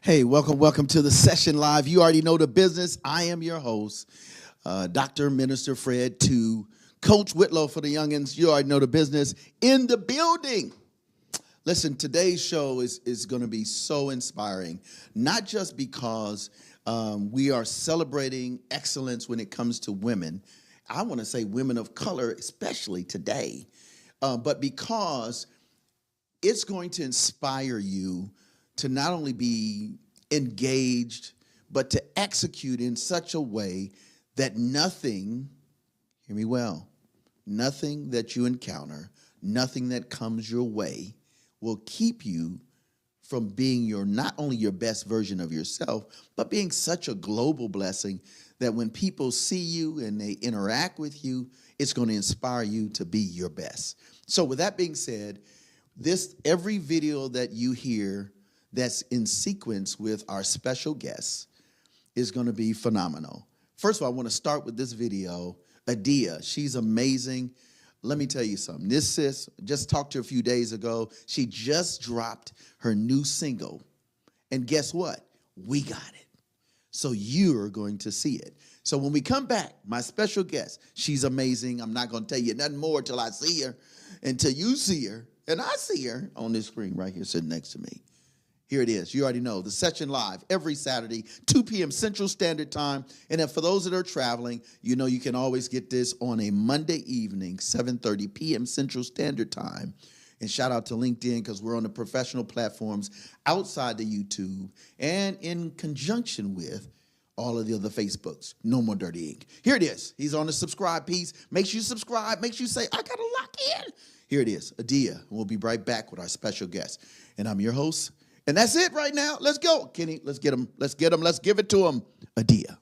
Hey, welcome to the session live. You already know the business. I am your host, Dr. Minister Fred, to Coach Whitlow for the youngins. You already know the business in the building. Listen, today's show is going to be so inspiring, not just because we are celebrating excellence when it comes to women. I want to say women of color, especially today, but because it's going to inspire you to not only be engaged, but to execute in such a way that nothing, hear me well, nothing that you encounter, nothing that comes your way will keep you from being not only your best version of yourself, but being such a global blessing that when people see you and they interact with you, it's going to inspire you to be your best. So with that being said, every video that you hear that's in sequence with our special guests is going to be phenomenal. First of all, I want to start with this video. Adia, she's amazing. Let me tell you something. This sis, just talked to her a few days ago. She just dropped her new single. And guess what? We got it. So you're going to see it. So when we come back, my special guest, she's amazing. I'm not going to tell you nothing more till I see her, until you see her. And I see her on this screen right here sitting next to me. Here it is. You already know. The session live every Saturday, 2 p.m. Central Standard Time. And then for those that are traveling, you know you can always get this on a Monday evening, 7:30 p.m. Central Standard Time. And shout out to LinkedIn because we're on the professional platforms outside the YouTube and in conjunction with all of the other Facebooks. No More Dirty Inc. Here it is. He's on the subscribe piece. Make sure you subscribe. Make sure you say, I got to lock in. Here it is. Adia. And we'll be right back with our special guest. And I'm your host. And that's it right now. Let's go. Kenny, let's get him. Let's get him. Let's give it to him. Adia.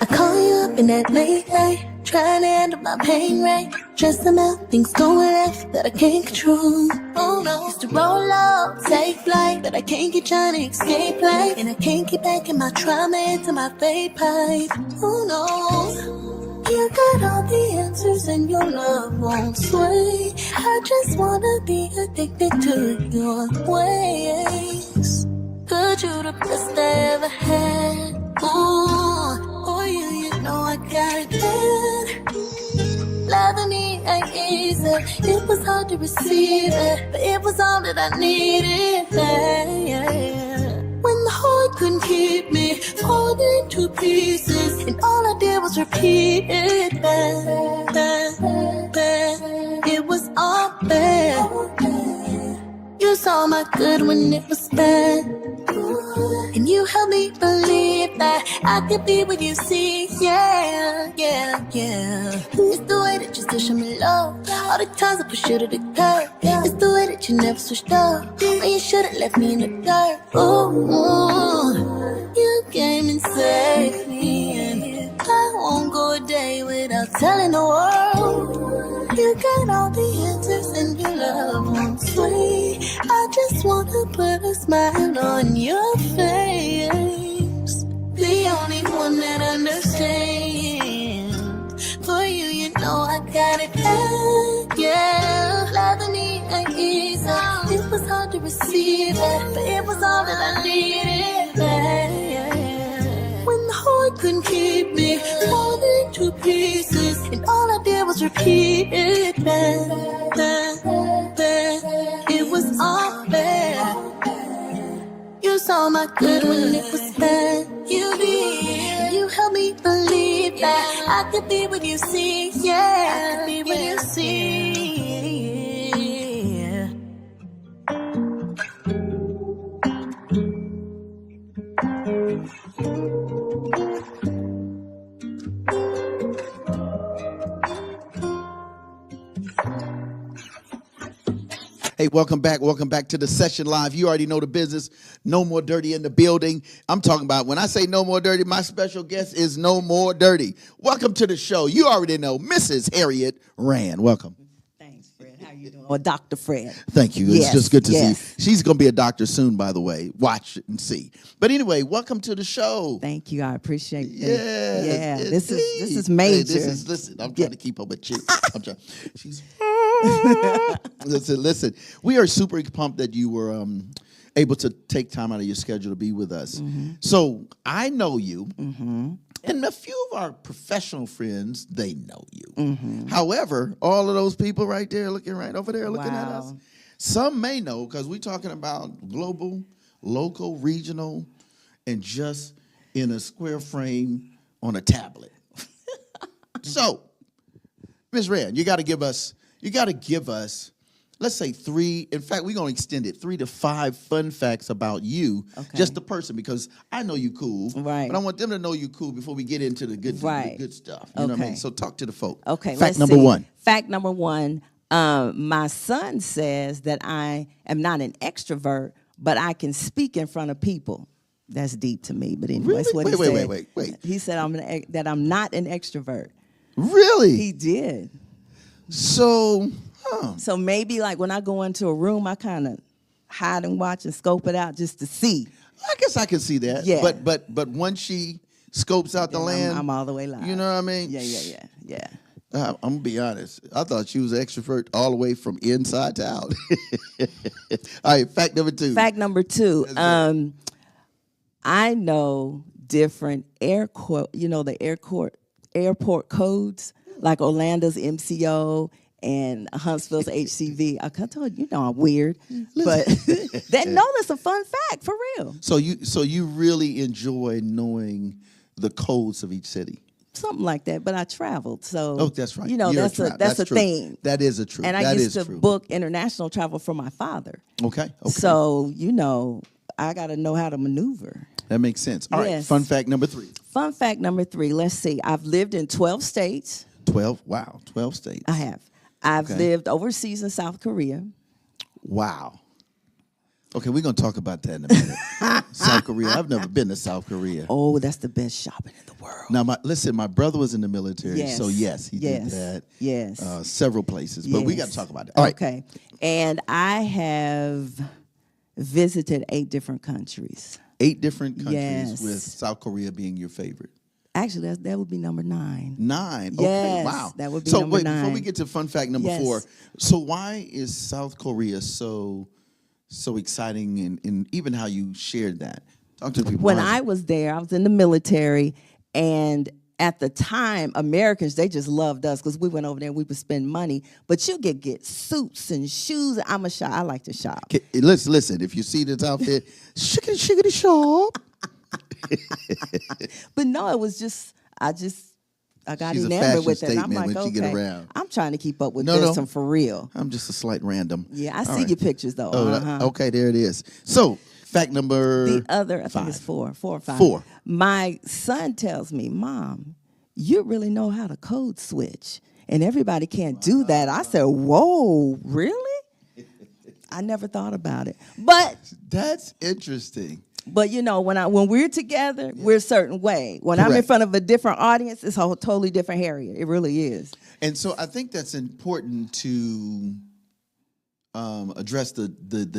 I call you up in that late night, trying to handle my pain right. Just about things going left that I can't control. Oh no, used to roll out, take flight, but I can't get trying to escape life. And I can't get back in my trauma into my fade pipe. Oh no, you got all the answers and your love won't sway. I just wanna be addicted to your ways. Could you the best I ever had? Ooh, for you know I got it bad. Loving me ain't easy. It was hard to receive it, but it was all that I needed. When the heart couldn't keep me, falling into pieces, and all I did was repeat it. It was all bad. You saw my good when it was bad, and you helped me believe that I could be what you see. Yeah. It's the way that you still show me love, all the times I push you to the curb. It's the way that you never switched up when you should've left me in the dirt. Ooh, you came and saved me, and I won't go a day without telling the world. You got all the answers and your love won't sway. I just wanna put a smile on your face, the only one that understands. For you know I got it bad. Yeah, loving me ain't easy. It was hard to receive it, but it was all that I needed. When the heart couldn't keep me, falling to pieces, and all I did was repeat it. It was all bad. You saw my good when it was bad. You did. You helped me believe that I could be what you see. Yeah, I could be what you see. Hey, welcome back to the session live. You already know the business. No More Dirty in the building. I'm talking about, when I say No More Dirty, my special guest is No More Dirty. Welcome to the show. You already know Mrs. Harriet Rand. Welcome. Thanks, Fred. How you you doing? Or Dr. Fred. Thank you. Yes, It's just good to yes. see. She's going to be a doctor soon, by the way. Watch and see. But anyway, welcome to the show. Thank you. I appreciate that. Yes, Yeah, this indeed. is major. Hey, listen, I'm trying to keep up with you. I'm trying. She's listen. We are super pumped that you were able to take time out of your schedule to be with us. So I know you. And a few of our professional friends, they know you. However, all of those people right there, looking right over there, looking at us, some may know because we're talking about global, local, regional, and just in a square frame on a tablet. So, Ms. Rand, you got to give us, let's say 3, in fact, we're going to extend it, 3 to 5 fun facts about you, just the person, because I know you cool, right? But I want them to know you cool before we get into the good, the good stuff. You know what I mean? So talk to the folk. Okay, fact number 1. Fact number 1, my son says that I am not an extrovert, but I can speak in front of people. That's deep to me, but anyway, that's what he said. Wait. He said that I'm not an extrovert. Really? He did. So... So maybe like when I go into a room, I kind of hide and watch and scope it out just to see. I guess I can see that. Yeah. But once she scopes out the land, I'm all the way live. You know what I mean? Yeah. I'm gonna be honest. I thought she was an extrovert all the way from inside to out. All right, fact number 2. Fact number 2. I know different the airport codes, like Orlando's MCO and Huntsville's HCV. I told you, I'm weird, but that's a fun fact for real. So you really enjoy knowing the codes of each city. Something like that, but I traveled, so that's right. That's a true. thing. That is a truth. And I used to book international travel for my father. Okay. So I got to know how to maneuver. That makes sense. All right. Fun fact number 3. Fun fact number 3. Let's see. I've lived in 12 states. 12. Wow. 12 states. I have. I've lived overseas in South Korea. Wow. Okay, we're going to talk about that in a minute. South Korea. I've never been to South Korea. Oh, that's the best shopping in the world. Now, my brother was in the military, so yes, he did that. Yes. Several places, but we got to talk about it. All right. Okay. And I have visited 8 different countries. 8 different countries, yes, with South Korea being your favorite. Actually, that would be number 9. 9? Okay, yes, wow. That would be number 9. Before we get to fun fact number 4, so why is South Korea so exciting, and even how you shared that? Talk to the people. When I was there, I was in the military, and at the time, Americans, they just loved us because we went over there and we would spend money. But you could get suits and shoes. I'm a shop. I like to shop. Okay, listen. If you see this outfit, shiggity shop. But no, it was just I got She's enamored with it. And I'm like, when okay, she get around. I'm trying to keep up with this and for real. I'm just a slight random. Yeah, I see your pictures though. Okay, there it is. So, fact number the other, I 5. think it's 4 or 5. 4. My son tells me, Mom, you really know how to code switch, and everybody can't do that. I said, whoa, really? I never thought about it, but that's interesting. But when we're together, we're a certain way. When I'm in front of a different audience, it's a totally different Harriet. It really is. And so I think that's important to address the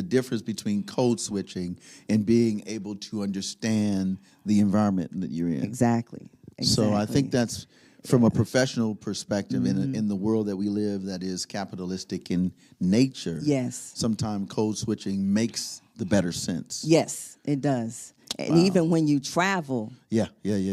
difference between code switching and being able to understand the environment that you're in. Exactly. So I think that's from a professional perspective in the world that we live that is capitalistic in nature. Yes. Sometimes code switching makes the better sense. Yes, it does. And even when you travel,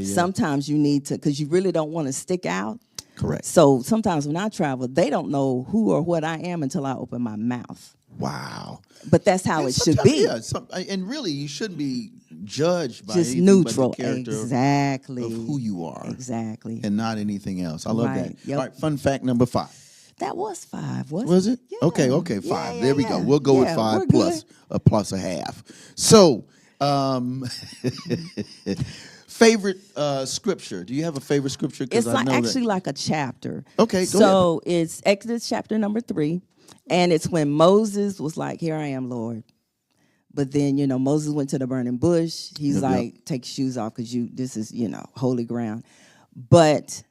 sometimes you need to, because you really don't want to stick out. Correct. So sometimes when I travel, they don't know who or what I am until I open my mouth. Wow. But that's how it should be. Yeah, and really, you shouldn't be judged by just anything neutral, but the character exactly, of who you are. Exactly. And not anything else. I love that. Yep. All right, fun fact number 5. That was 5, wasn't Was it? Yeah. Okay, 5. Yeah, there we go. We'll go with 5 plus a half. So, favorite scripture. Do you have a favorite scripture? It's actually like a chapter. Okay, go ahead. So it's Exodus chapter number 3, and it's when Moses was like, "Here I am, Lord." But then, Moses went to the burning bush. He's like, "Take your shoes off because this is, holy ground." But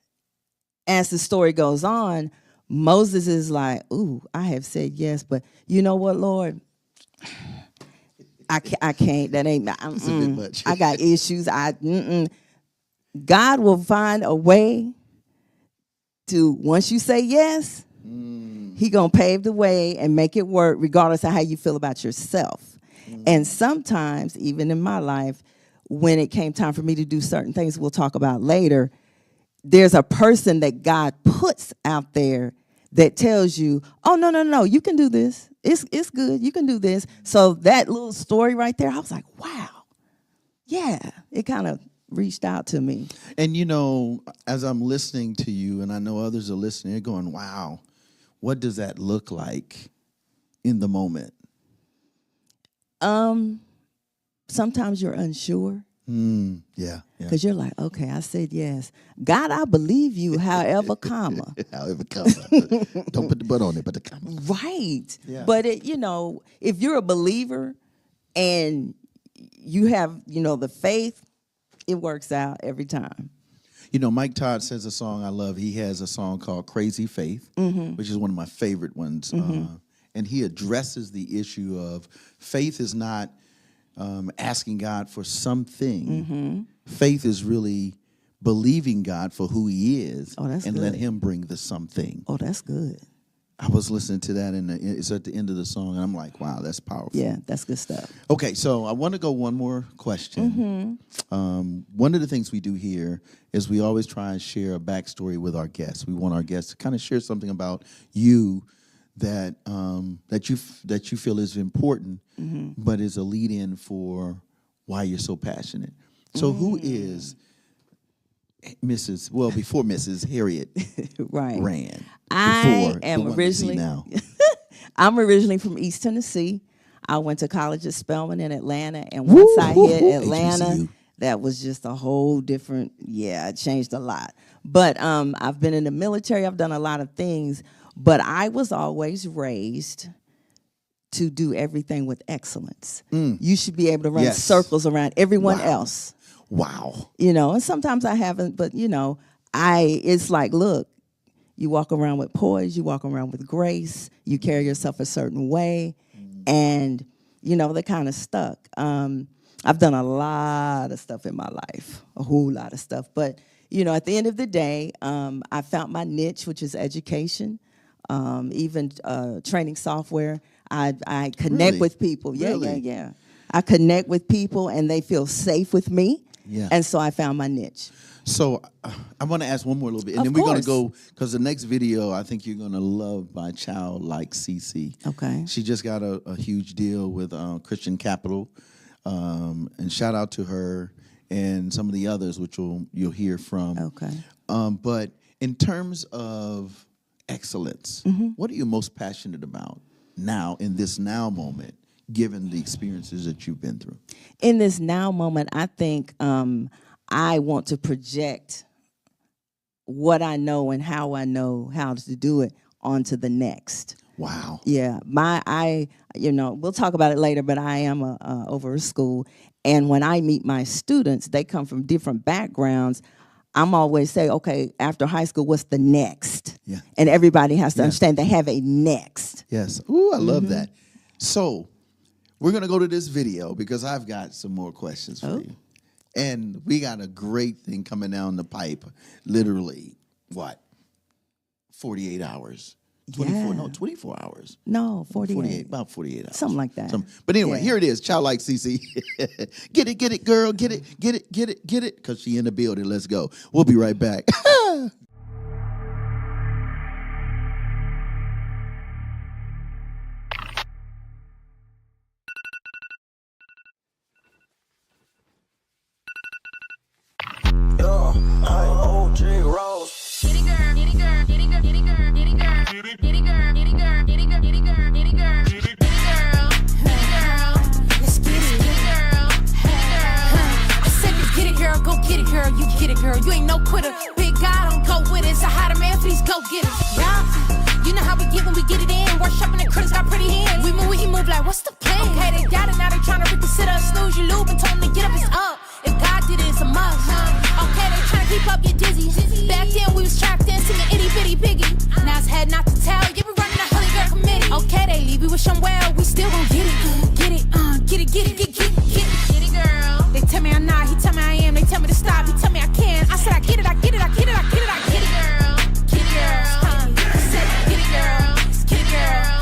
as the story goes on, Moses is like, ooh, I have said yes, but you know what, Lord? I can't. That ain't. It's a bit much. I got issues. God will find a way to, once you say yes, he gonna pave the way and make it work regardless of how you feel about yourself. And sometimes, even in my life, when it came time for me to do certain things we'll talk about later, there's a person that God puts out there that tells you, oh, no, you can do this. It's good. You can do this. So that little story right there, I was like, wow. Yeah, it kind of reached out to me. And, you know, as I'm listening to you, and I know others are listening, they're going, wow, what does that look like in the moment? Sometimes you're unsure. Yeah. Because you're like, okay, I said yes. God, I believe you, however, comma. However, comma. Don't put the butt on it, but the comma. Right. Yeah. But, if you're a believer and you have, the faith, it works out every time. You know, Mike Todd says a song I love. He has a song called Crazy Faith, which is one of my favorite ones. And he addresses the issue of faith is not asking God for something. Faith is really believing God for who he is and good. let him bring the something. Oh, that's good. I was listening to that, and it's at the end of the song, and I'm like, wow, that's powerful. Yeah, that's good stuff. Okay, so I want to go one more question. One of the things we do here is we always try and share a backstory with our guests. We want our guests to kind of share something about you that you feel is important, but is a lead-in for why you're so passionate. So who is before Mrs. Harriet Right. ran? I am originally now. I'm originally from East Tennessee. I went to college at Spelman in Atlanta, and once I hit Atlanta, HBCU. that was just a whole different. Yeah, it changed a lot. But I've been in the military. I've done a lot of things, but I was always raised to do everything with excellence. You should be able to run circles around everyone else. Wow. And sometimes I haven't, but it's like, look, you walk around with poise, you walk around with grace, you carry yourself a certain way, and, they're kind of stuck. I've done a lot of stuff in my life, a whole lot of stuff. But, at the end of the day, I found my niche, which is education, even training software. I connect with people. Yeah. I connect with people, and they feel safe with me. Yeah. And so I found my niche. So I want to ask one more little bit, and then we're going to go, because the next video I think you're going to love by child like Cece. Okay. She just got a huge deal with Christian Capital, and shout out to her and some of the others, which you'll hear from. Okay. But in terms of excellence, what are you most passionate about now in this now moment, given the experiences that you've been through? In this now moment, I think I want to project what I know and how I know how to do it onto the next. Wow. Yeah. We'll talk about it later, but I am over a school. And when I meet my students, they come from different backgrounds. I'm always say, okay, after high school, what's the next? Yeah. And everybody has to understand they have a next. Yes. Ooh, I love that. So we're going to go to this video because I've got some more questions for you. And we got a great thing coming down the pipe. Literally, 48 hours? 24? No, 24 hours. No, 48. About 48 hours. Something like that. But anyway, here it is. Child like Cece. Get it, girl. Get it. Because she in the building. Let's go. We'll be right back. You ain't no quitter. Big God don't go with it. So how the man, please go get it. Yeah. You know how we get when we get it in. Workshopping and critters got pretty hands. We move, he move like, what's the plan? Okay, they got it, now they tryna reconsider. Snooze, you lube and told them to get up, it's up. If God did it, it's a must. Okay, they tryna keep up, get dizzy. Back then we was trapped in, singing itty bitty piggy. Now Now it's head not to tell. You been running a holy girl committee. Okay, they leave, we wish them well. We still gon' get it. Get it, get it, get it, get it, get it. Get it, girl. They tell me I'm not, he tell me I am. They tell me to stop, he tell me I can. I said I get it, I get it, I get it, I get it, I get it, girl. Get it, girl. He said get it, girl. Get it, girl.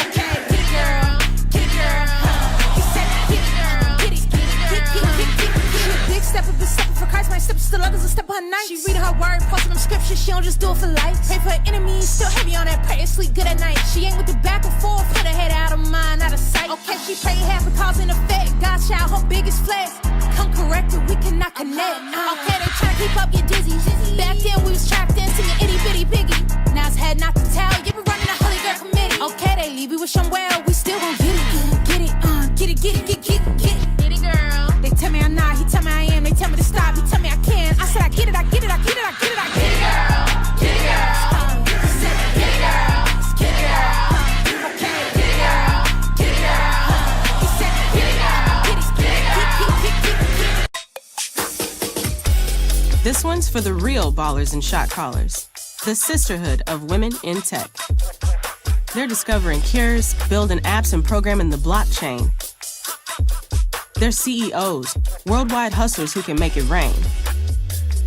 Okay, get it, girl. Get it, girl. He said get it, girl. Get it, get it. She a big step up, stepping for Christ. My steps still others, a step on her night. She reading her word, posting them scriptures. She don't just do it for life. Pray for her enemies, still heavy on that prayer. Sleep good at night. She ain't with the back and forth. Put her head out of mind, out of sight. Okay, she pray half and cause an effect. God's child, her biggest flex. Come correct it, we cannot connect. Okay, they tryna keep up, get dizzy. Back then we was trapped in singing itty bitty piggy. Now it's head not to tell. You been running a holy girl committee. Okay, they leave, we wish them well. We still gon' get it. Get it, get it, get it, get it, get it, get it. Get it, girl. They tell me I'm not, he tell me I am. They tell me to stop, he tell me I can. I said I get it, I get it, I get it, I get it, I get it, girl. Get it, girl. He said get it, girl. Get it, girl. Okay, get it, girl. Get it, girl. He said get it, girl. Get it, get it, get it, get it. This one's for the real ballers and shot callers, the sisterhood of women in tech. They're discovering cures, building apps, and programming the blockchain. They're CEOs, worldwide hustlers who can make it rain.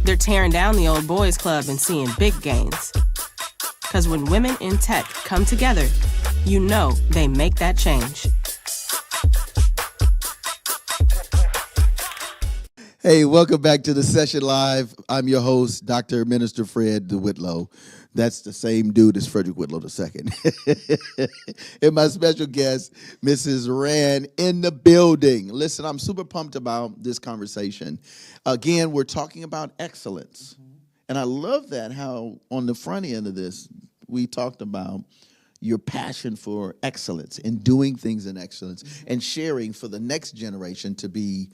They're tearing down the old boys club and seeing big gains. Because when women in tech come together, you know they make that change. Hey, welcome back to the session live. I'm your host, Dr. Minister Fred Whitlow. That's the same dude as Frederick Whitlow II. And my special guest, Mrs. Rand, in the building. Listen, I'm super pumped about this conversation. Again, we're talking about excellence. And I love that how on the front end of this, we talked about your passion for excellence and doing things in excellence and sharing for the next generation to be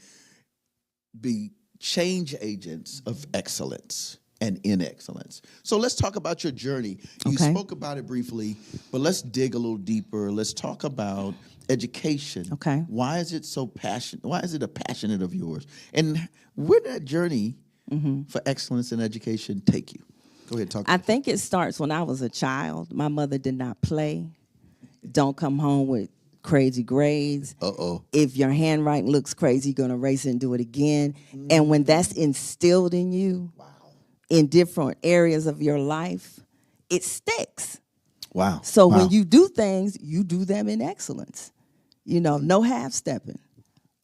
change agents of excellence and in excellence. So let's talk about your journey. You spoke about it briefly, but let's dig a little deeper. Let's talk about education. Okay. Why is it so passionate? Why is it a passionate of yours? And where did that journey for excellence in education take you? Go ahead, talk. I think it starts when I was a child. My mother did not play. Don't come home with crazy grades. If your handwriting looks crazy, you're going to erase it and do it again. And when that's instilled in you in different areas of your life, it sticks. Wow. So when you do things, you do them in excellence. You know, no half-stepping.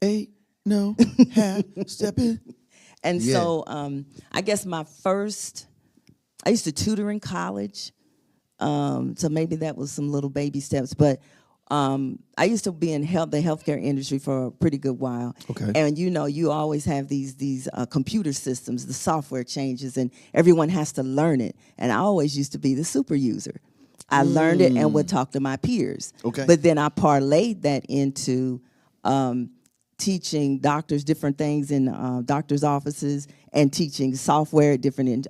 Ain't no half-stepping. And so I guess I used to tutor in college. So maybe that was some little baby steps. But I used to be in the healthcare industry for a pretty good while. Okay. And you know, you always have these computer systems, the software changes, and everyone has to learn it. And I always used to be the super user. I learned it and would talk to my peers. Okay. But then I parlayed that into teaching doctors different things in doctors' offices and teaching software at different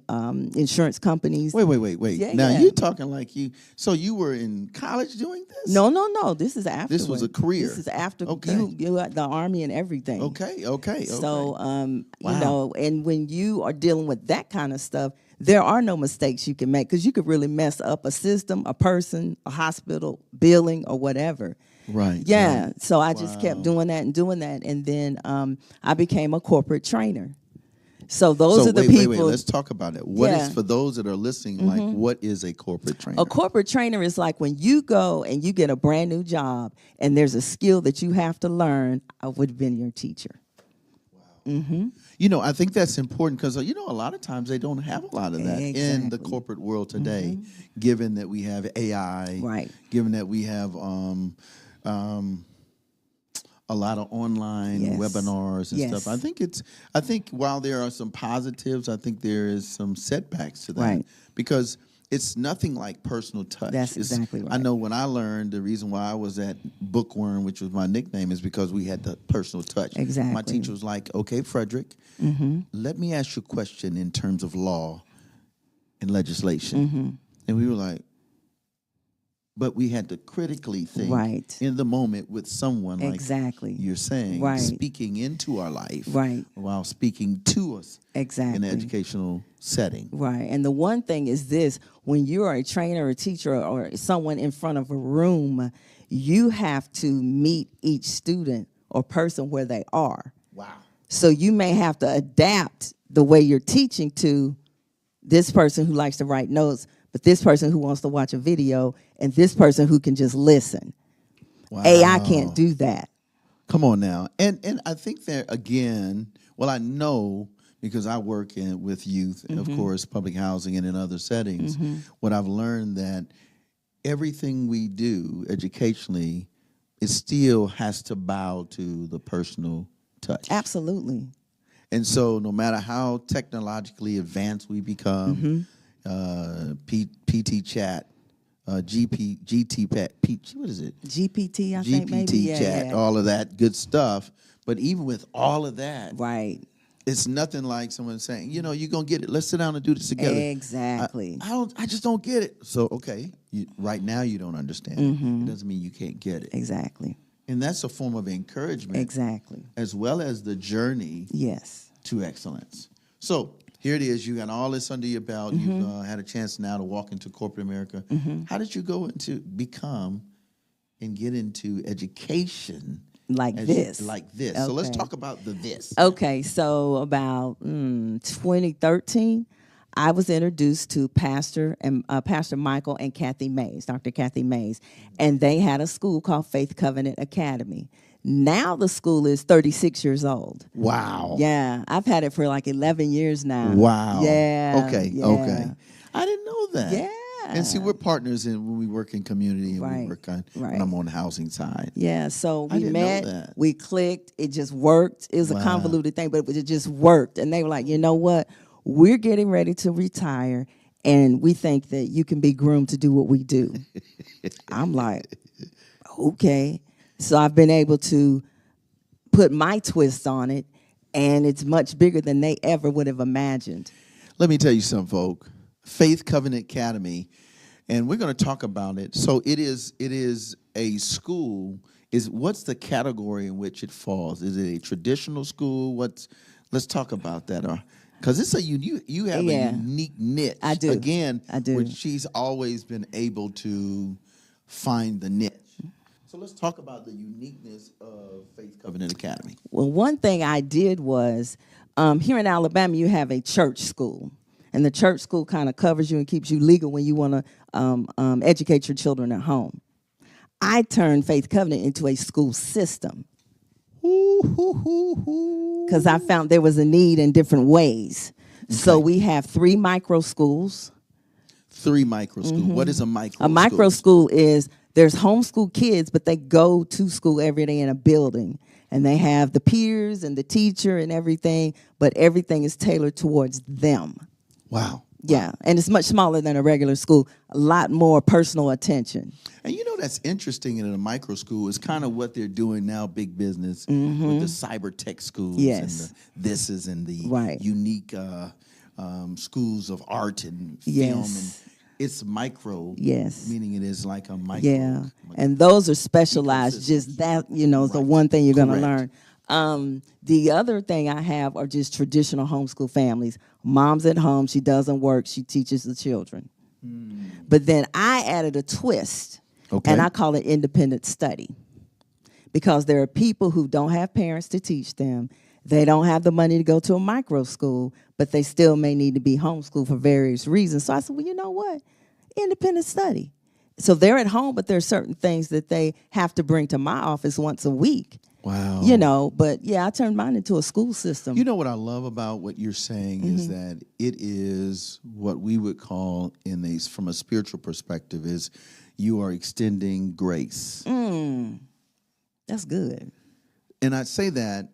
insurance companies. Wait. Yeah, Now, yeah. you're talking like so you were in college doing this? No. This is after. This was a career. This is after Okay. you had the Army and everything. Okay. So, Wow. you know, and when you are dealing with that kind of stuff, there are no mistakes you can make because you could really mess up a system, a person, a hospital, billing, or whatever. Right. Yeah. Right. So I just kept doing that. And then I became a corporate trainer. So those are the people. Wait. Let's talk about it. What is, Yeah. for those that are listening, like, what is a corporate trainer? A corporate trainer is like when you go and you get a brand new job and there's a skill that you have to learn, I would have been your teacher. You know, I think that's important because, you know, a lot of times they don't have a lot of that in the corporate world today, given that we have AI, Right. given that we have a lot of online Yes. webinars and Yes. stuff. I think while there are some positives, I think there is some setbacks to that. Right. Because it's nothing like personal touch. That's exactly right. I know when I learned, the reason why I was at Bookworm, which was my nickname, is because we had the personal touch. Exactly. My teacher was like, okay, Frederick, let me ask you a question in terms of law and legislation. And we were like, but we had to critically think Right. in the moment with someone Exactly. like you're saying, Right. speaking into our life Right. while speaking to us Exactly. in an educational setting. Right. And the one thing is this, when you are a trainer, a teacher, or someone in front of a room, you have to meet each student or person where they are. Wow. So you may have to adapt the way you're teaching to this person who likes to write notes, but this person who wants to watch a video, and this person who can just listen. Wow. AI can't do that. Come on now. And I think that, again, well, I know because I work with youth, and of course, public housing and in other settings, what I've learned that everything we do educationally, it still has to bow to the personal touch. Absolutely. And so no matter how technologically advanced we become, PT chat, GT Pat, what is it? GPT, I think maybe. GPT chat, all of that good stuff. But even with all of that, Right. it's nothing like someone saying, you're going to get it. Let's sit down and do this together. Exactly. I just don't get it. So, okay, right now you don't understand it. It doesn't mean you can't get it. Exactly. And that's a form of encouragement. Exactly. As well as the journey Yes. to excellence. So here it is. You got all this under your belt. You've had a chance now to walk into corporate America. How did you go into become and get into education Like this. Like this. So let's Okay. talk about the this. Okay, so about 2013, I was introduced to Pastor Michael and Kathy Mays, Dr. Kathy Mays, and they had a school called Faith Covenant Academy. Now the school is 36 years old. Wow. Yeah, I've had it for like 11 years now. Wow. Yeah. Okay. Yeah. Okay. I didn't know that. Yeah. And see, we're partners when we work in community and we Right. work on Right. when I'm on the housing side. Yeah, so I we didn't know met, that. we clicked, it just worked. It was Wow. a convoluted thing, but it just worked. And they were like, you know what? We're getting ready to retire, and we think that you can be groomed to do what we do. I'm like, okay. So I've been able to put my twist on it, and it's much bigger than they ever would have imagined. Let me tell you something, folk. Faith Covenant Academy, and we're going to talk about it. So it is a school. What's the category in which it falls? Is it a traditional school? Let's talk about that. Because it's you have Yeah. a unique niche. I do. Again, I do. which she's always been able to find the niche. So let's talk about the uniqueness of Faith Covenant Academy. Well, one thing I did was, here in Alabama, you have a church school. And the church school kind of covers you and keeps you legal when you want to educate your children at home. I turned Faith Covenant into a school system because I found there was a need in different ways. Okay. So we have 3 micro schools. 3 micro schools. What is a micro school? A micro school is there's homeschool kids, but they go to school every day in a building. And they have the peers and the teacher and everything, but everything is tailored towards them. Wow. Yeah, and it's much smaller than a regular school, a lot more personal attention. And that's interesting in a micro school is kind of what they're doing now, big business, with the cyber tech schools Yes. and the thises and the Right. unique schools of art and film. Yes. And it's micro, Yes. meaning it is like a micro. Yeah, and those are specialized, just that, is the one thing you're going to Correct. learn. The other thing I have are just traditional homeschool families. Mom's at home, she doesn't work, she teaches the children. But then I added a twist, and I call it independent study. Because there are people who don't have parents to teach them. They don't have the money to go to a micro school, but they still may need to be homeschooled for various reasons. So I said, well, you know what? Independent study. So they're at home, but there are certain things that they have to bring to my office once a week. Wow. But yeah, I turned mine into a school system. You know what I love about what you're saying is that it is what we would call from a spiritual perspective is you are extending grace. That's good. And I say that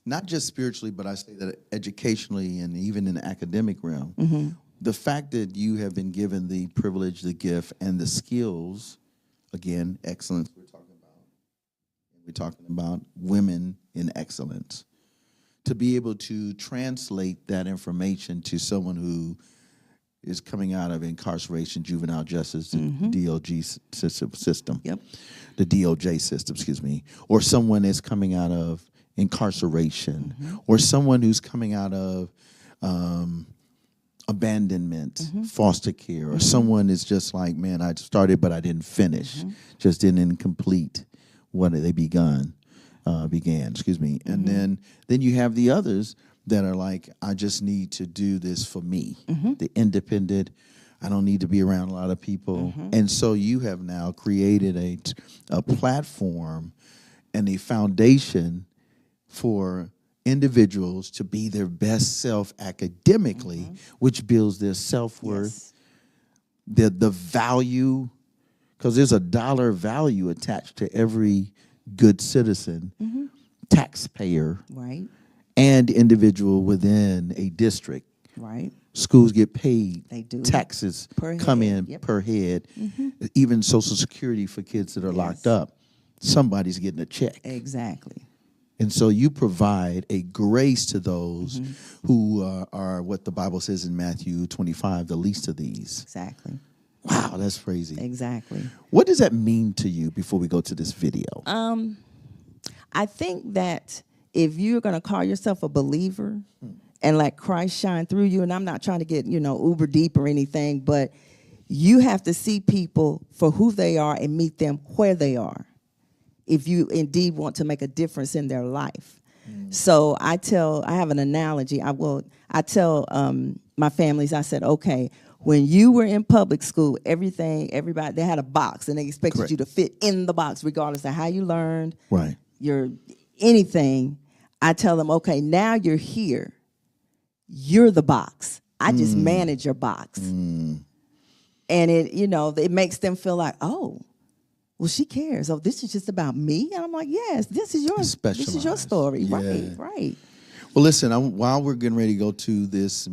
not just spiritually, but I say that educationally and even in the academic realm. The fact that you have been given the privilege, the gift, and the skills, again, excellence we're talking about women in excellence, to be able to translate that information to someone who is coming out of incarceration, juvenile justice, the DOJ system. Yep. The DOJ system, excuse me. Or someone that's coming out of incarceration. Or someone who's coming out of abandonment, foster care. Or someone is just like, man, I started but I didn't finish. Just didn't complete what they began, excuse me. And then you have the others that are like, I just need to do this for me. The independent, I don't need to be around a lot of people. And so you have now created a platform and a foundation for individuals to be their best self academically, which builds their self-worth, the value, because there's a dollar value attached to every good citizen, taxpayer, Right. and individual within a district. Right. Schools get paid. They do. Taxes Per come head. in per head. Even Social Security for kids that are locked up. Somebody's getting a check. Exactly. And so you provide a grace to those who are what the Bible says in Matthew 25, the least of these. Exactly. Wow, that's crazy. Exactly. What does that mean to you before we go to this video? I think that if you're going to call yourself a believer and let Christ shine through you, and I'm not trying to get, uber deep or anything, but you have to see people for who they are and meet them where they are if you indeed want to make a difference in their life. So I have an analogy. I tell my families, I said, okay, when you were in public school, everybody, they had a box and they expected you to fit in the box regardless of how you learned. Right. Your anything. I tell them, okay, now you're here. You're the box. I just manage your box. And it makes them feel like, oh, well, she cares. Oh, this is just about me? And I'm like, yes, this is your story. Yeah. Right. Well, listen, while we're getting ready to go to this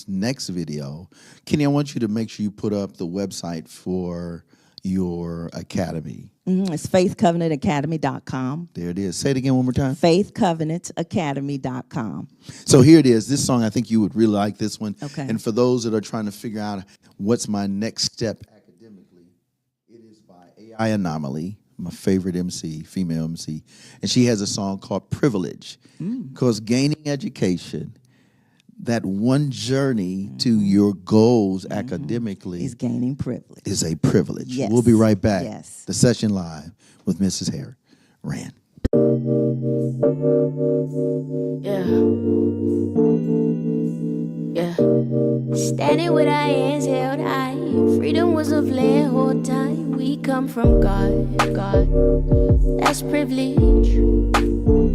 next video, Kenny, I want you to make sure you put up the website for your academy. It's faithcovenantacademy.com. There it is. Say it again one more time. faithcovenantacademy.com. So here it is. This song, I think you would really like this one. Okay. And for those that are trying to figure out what's my next step academically, it is by AI Anomaly, my favorite MC, female MC. And she has a song called Privilege. Because gaining education, that one journey to your goals academically Is gaining privilege. is a privilege. Yes. We'll be right back. Yes. The session live with Mrs. Harriet. Rand. Yeah. Standing with our hands held high. Freedom was a plan whole time. We come from God. That's privilege.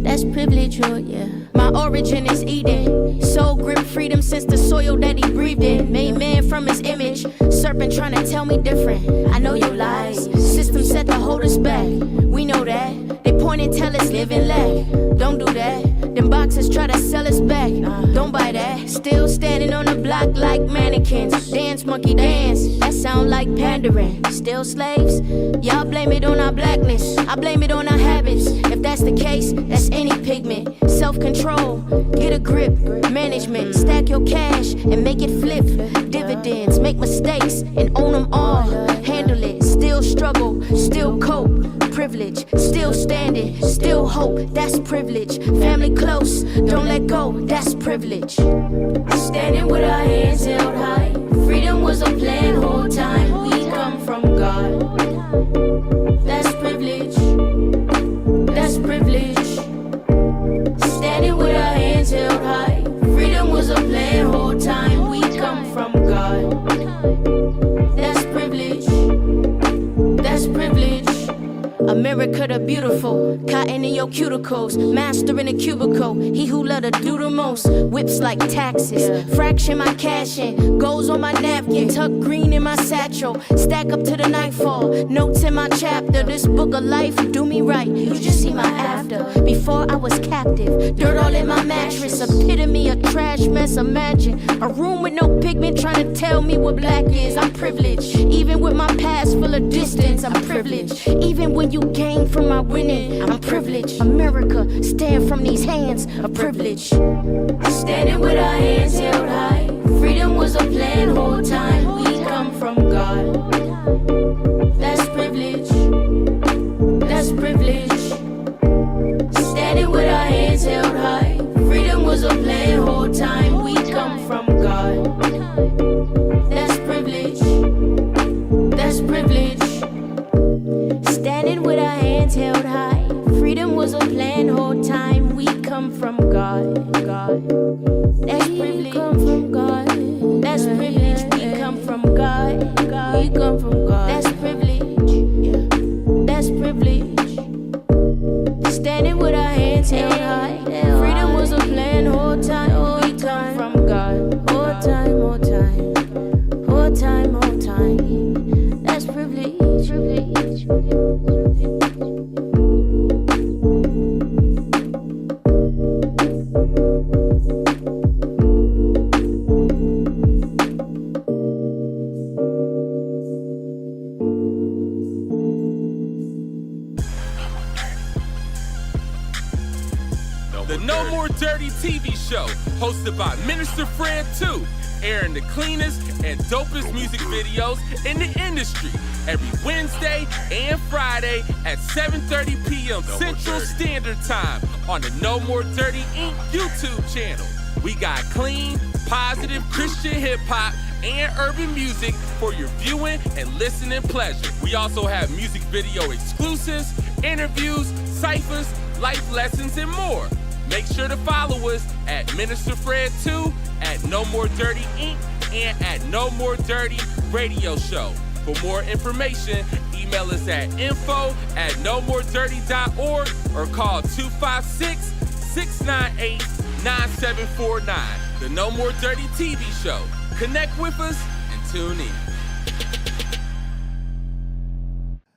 That's privilege, oh yeah. My origin is Eden. Soul grim freedom since the soil that he breathed in. Made man from his image. Serpent trying to tell me different. I know your lies. System set to hold us back. We know that. They point and tell us live and lack. Don't do that. Them boxes try to sell us back. Don't buy that. Still standing on the block like mannequins. Dance, monkey, dance. That sound like pandering. Still slaves? Y'all blame it on our blackness. I blame it on our habits. If that's the case, that's any pigment. Self-control, get a grip. Management, stack your cash and make it flip. Dividends, make mistakes and own them all. Handle it, still struggle, still cope. Privilege, still standing, still hope. That's privilege. Family close, don't let go. That's privilege. Standing with our hands held high. Freedom was a plan whole time. We come from God. That's privilege. That's privilege. Standing with our hands held high. Freedom was a plan whole time. We come from God. That's privilege. That's privilege. America the beautiful, cotton in your cuticles, master in a cubicle, he who let her do the most, whips like taxes, fraction my cash in, goes on my napkin, tuck green in my satchel, stack up to the nightfall, notes in my chapter, this book of life, do me right, you just see my after, before I was captive, dirt all in my mattress, epitome of trash mess, imagine, a room with no pigment trying to tell me what black is, I'm privileged, even with my past full of distance, I'm privileged, even when you gain from my winning, I'm privileged. America, stand from these hands, a privilege. Standing with our hands held high. Freedom was a plan whole time. We come from God. That's privilege. That's privilege. Standing with our hands held high. Freedom was a plan whole time. We come from God. That's privilege. That's privilege. Standing with our hands held high. Freedom was a plan whole time. We come from God. That's privilege. Come from God. That's privilege. We come from God. We come from God. That's privilege. That's privilege. Standing with our hands held high. Freedom was a plan whole time. We come from God. Whole time, whole time. Whole time, whole time. That's privilege. The No More Dirty TV show, hosted by Minister Fred 2, airing the cleanest and dopest music videos in the industry every Wednesday and Friday at 7:30 p.m. Central Standard Time on the No More Dirty Inc. YouTube channel. We got clean, positive Christian hip-hop and urban music for your viewing and listening pleasure. We also have music video exclusives, interviews, ciphers, life lessons, and more. Make sure to follow us at Minister Fred 2, at No More Dirty Inc., and at No More Dirty Radio Show. For more information, email us at info@nomoredirty.org or call 256-698-9749. The No More Dirty TV show. Connect with us and tune in.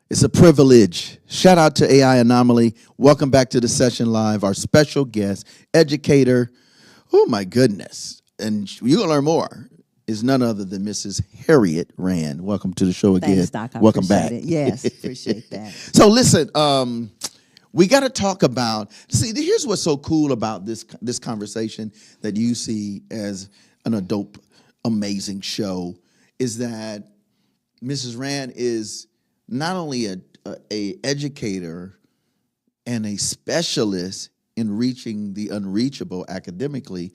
It's a privilege. Shout out to AI Anomaly. Welcome back to the session live. Our special guest, educator. Oh my goodness. And you're going to learn more. Is none other than Mrs. Harriet Rand. Welcome to the show again. Thanks, Doc. I Welcome appreciate back. It. Yes, appreciate that. So listen, we got to talk about, see, here's what's so cool about this conversation that you see as an adult, amazing show, is that Mrs. Rand is not only a educator and a specialist in reaching the unreachable academically,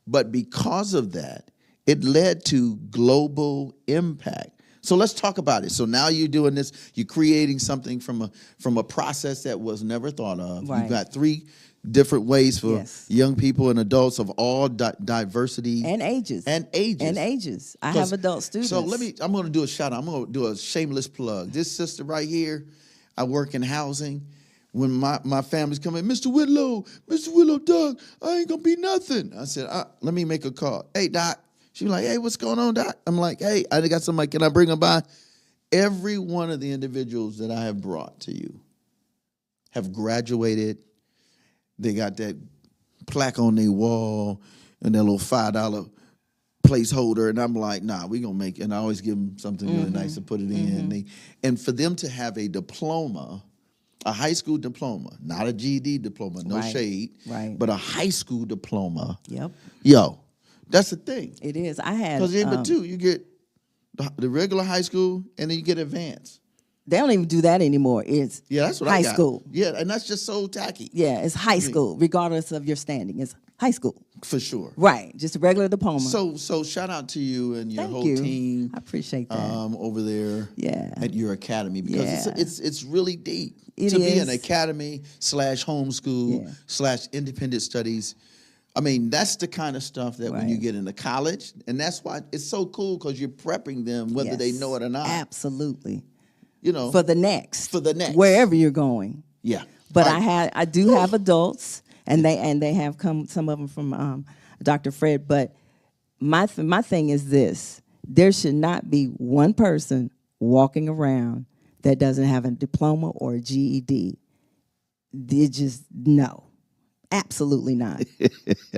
but because of that, it led to global impact. So let's talk about it. So now you're doing this, you're creating something from a process that was never thought of. Right. You've got 3 different ways for Yes. young people and adults of all diversity. And ages. And ages. I have adult students. So I'm going to do a shout out. I'm going to do a shameless plug. This sister right here, I work in housing. When my family's coming, Mr. Whitlow, Doc, I ain't going to be nothing. I said, let me make a call. Hey, Doc. She was like, hey, what's going on, Doc? I'm like, hey, I got somebody. Can I bring them by? Every one of the individuals that I have brought to you have graduated. They got that plaque on their wall and that little $5 placeholder. And I'm like, nah, we going to make it. And I always give them something really nice to put it in. And for them to have a diploma, a high school diploma, not a GED diploma, no shade, but a high school diploma. Yep. Yo, that's the thing. It is. I had. Because in the two, you get the regular high school and then you get advanced. They don't even do that anymore. It's that's what high I got. school. Yeah, and that's just so tacky. Yeah, it's high school, regardless of your standing. It's high school. For sure. Right, just a regular diploma. So shout out to you and your Thank whole you. team. I appreciate that. Over there at your academy, because it's really deep. It to be is. an academy / homeschool / independent studies. I mean, that's the kind of stuff that when you get into college, and that's why it's so cool, because you're prepping them whether they know it or not. Absolutely. You know, for the next, wherever you're going. Yeah. But I do have adults, and they have come, some of them from Dr. Fred. But my thing is this: there should not be one person walking around that doesn't have a diploma or a GED. They just no. Absolutely not.